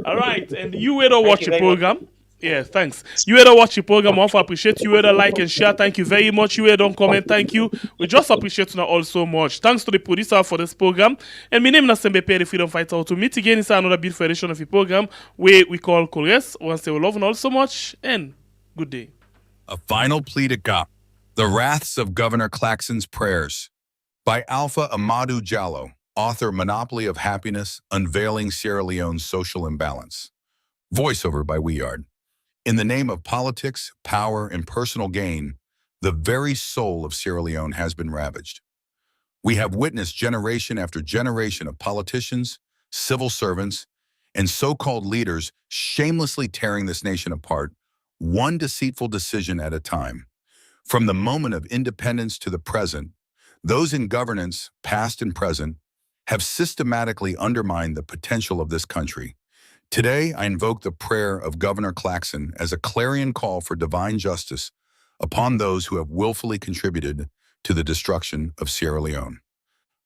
All right, and you either watch the program. Yeah, thanks. You either watch the program, I appreciate you. Either like and share, thank you very much. You either don't comment, thank you. We just appreciate you all so much. Thanks to the producer for this program. And my name is Sembepe, the freedom fighter. To meet again inside another beautiful edition of the program where we call KOL RES. Once they will love you all so much, and good day. A final plea to God. The Wraths of Governor Claxon's Prayers by Alpha Amadou Diallo, author Monopoly of Happiness, Unveiling Sierra Leone's Social Imbalance. Voiceover by Weard. In the name of politics, power, and personal gain, the very soul of Sierra Leone has been ravaged. We have witnessed generation after generation of politicians, civil servants, and so-called leaders shamelessly tearing this nation apart, one deceitful decision at a time. From the moment of independence to the present, those in governance, past and present, have systematically undermined the potential of this country. Today, I invoke the prayer of Governor Claxon as a clarion call for divine justice upon those who have willfully contributed to the destruction of Sierra Leone.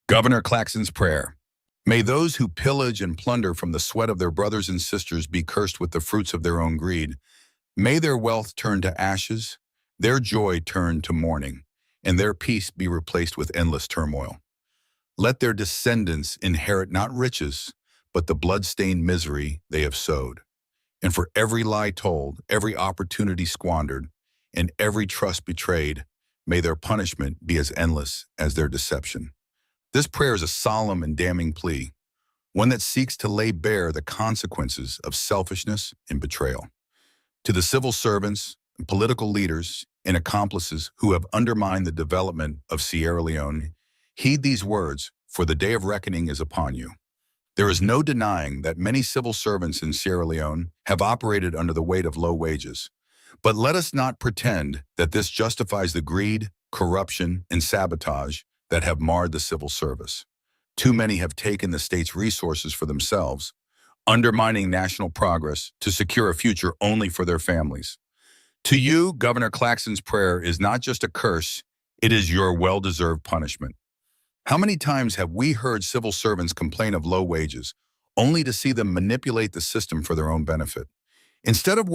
Governor Claxon's prayer. May those who pillage and plunder from the sweat of their brothers and sisters be cursed with the fruits of their own greed. May their wealth turn to ashes, their joy turn to mourning, and their peace be replaced with endless turmoil. Let their descendants inherit not riches, but the blood-stained misery they have sowed. And for every lie told, every opportunity squandered, and every trust betrayed, may their punishment be as endless as their deception. This prayer is a solemn and damning plea, one that seeks to lay bare the consequences of selfishness and betrayal. To the civil servants, political leaders, and accomplices who have undermined the development of Sierra Leone, heed these words, for the day of reckoning is upon you. There is no denying that many civil servants in Sierra Leone have operated under the weight of low wages. But let us not pretend that this justifies the greed, corruption, and sabotage that have marred the civil service. Too many have taken the state's resources for themselves, undermining national progress to secure a future only for their families. To you, Governor Claxon's prayer is not just a curse, it is your well-deserved punishment. How many times have we heard civil servants complain of low wages, only to see them manipulate the system for their own benefit? Instead of